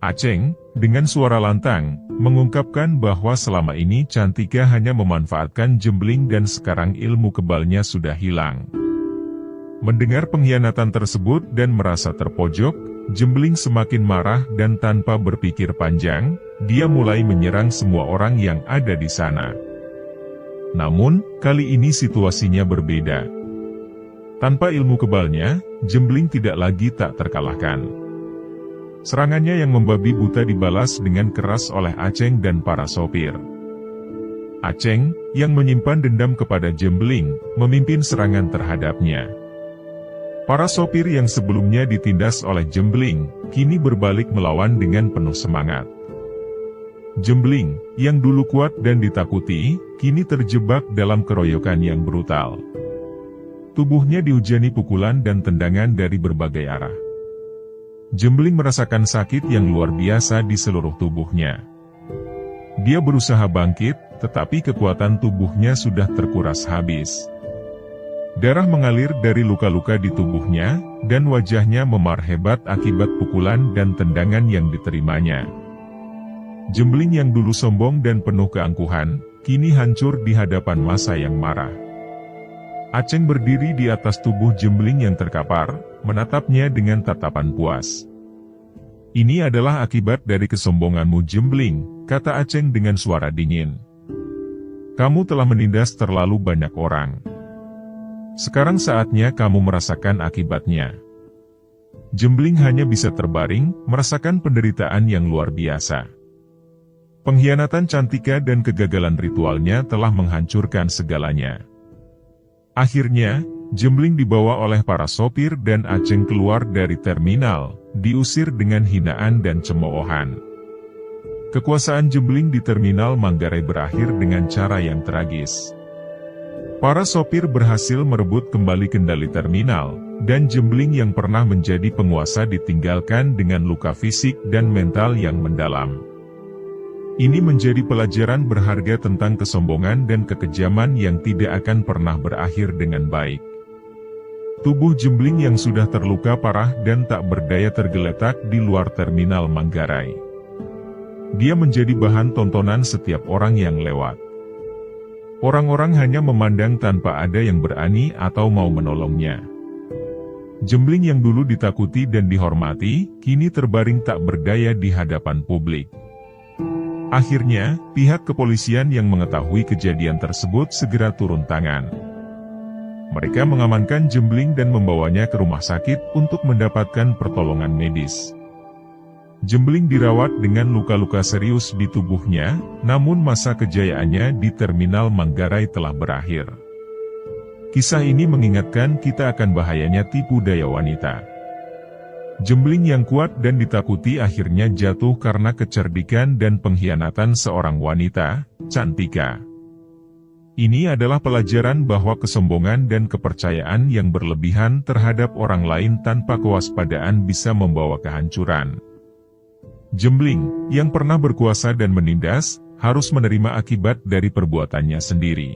Aceng, dengan suara lantang, mengungkapkan bahwa selama ini Cantika hanya memanfaatkan Jembling dan sekarang ilmu kebalnya sudah hilang. Mendengar pengkhianatan tersebut dan merasa terpojok, Jembling semakin marah dan tanpa berpikir panjang, dia mulai menyerang semua orang yang ada di sana. Namun, kali ini situasinya berbeda. Tanpa ilmu kebalnya, Jembling tidak lagi tak terkalahkan. Serangannya yang membabi buta dibalas dengan keras oleh Aceng dan para sopir. Aceng, yang menyimpan dendam kepada Jembling, memimpin serangan terhadapnya. Para sopir yang sebelumnya ditindas oleh Jembling, kini berbalik melawan dengan penuh semangat. Jembling, yang dulu kuat dan ditakuti, kini terjebak dalam keroyokan yang brutal. Tubuhnya dihujani pukulan dan tendangan dari berbagai arah. Jembling merasakan sakit yang luar biasa di seluruh tubuhnya. Dia berusaha bangkit, tetapi kekuatan tubuhnya sudah terkuras habis. Darah mengalir dari luka-luka di tubuhnya, dan wajahnya memar hebat akibat pukulan dan tendangan yang diterimanya. Jembling yang dulu sombong dan penuh keangkuhan, kini hancur di hadapan massa yang marah. Aceng berdiri di atas tubuh Jembling yang terkapar, menatapnya dengan tatapan puas. "Ini adalah akibat dari kesombonganmu, Jembling," kata Aceng dengan suara dingin. "Kamu telah menindas terlalu banyak orang. Sekarang saatnya kamu merasakan akibatnya." Jembling hanya bisa terbaring, merasakan penderitaan yang luar biasa. Pengkhianatan Cantika dan kegagalan ritualnya telah menghancurkan segalanya. Akhirnya, Jembling dibawa oleh para sopir dan Aceng keluar dari terminal, diusir dengan hinaan dan cemoohan. Kekuasaan Jembling di terminal Manggarai berakhir dengan cara yang tragis. Para sopir berhasil merebut kembali kendali terminal, dan Jembling yang pernah menjadi penguasa ditinggalkan dengan luka fisik dan mental yang mendalam. Ini menjadi pelajaran berharga tentang kesombongan dan kekejaman yang tidak akan pernah berakhir dengan baik. Tubuh Jembling yang sudah terluka parah dan tak berdaya tergeletak di luar terminal Manggarai. Dia menjadi bahan tontonan setiap orang yang lewat. Orang-orang hanya memandang tanpa ada yang berani atau mau menolongnya. Jembling yang dulu ditakuti dan dihormati, kini terbaring tak berdaya di hadapan publik. Akhirnya, pihak kepolisian yang mengetahui kejadian tersebut segera turun tangan. Mereka mengamankan Jembling dan membawanya ke rumah sakit untuk mendapatkan pertolongan medis. Jembling dirawat dengan luka-luka serius di tubuhnya, namun masa kejayaannya di terminal Manggarai telah berakhir. Kisah ini mengingatkan kita akan bahayanya tipu daya wanita. Jembling yang kuat dan ditakuti akhirnya jatuh karena kecerdikan dan pengkhianatan seorang wanita, Cantika. Ini adalah pelajaran bahwa kesombongan dan kepercayaan yang berlebihan terhadap orang lain tanpa kewaspadaan bisa membawa kehancuran. Jembling, yang pernah berkuasa dan menindas, harus menerima akibat dari perbuatannya sendiri.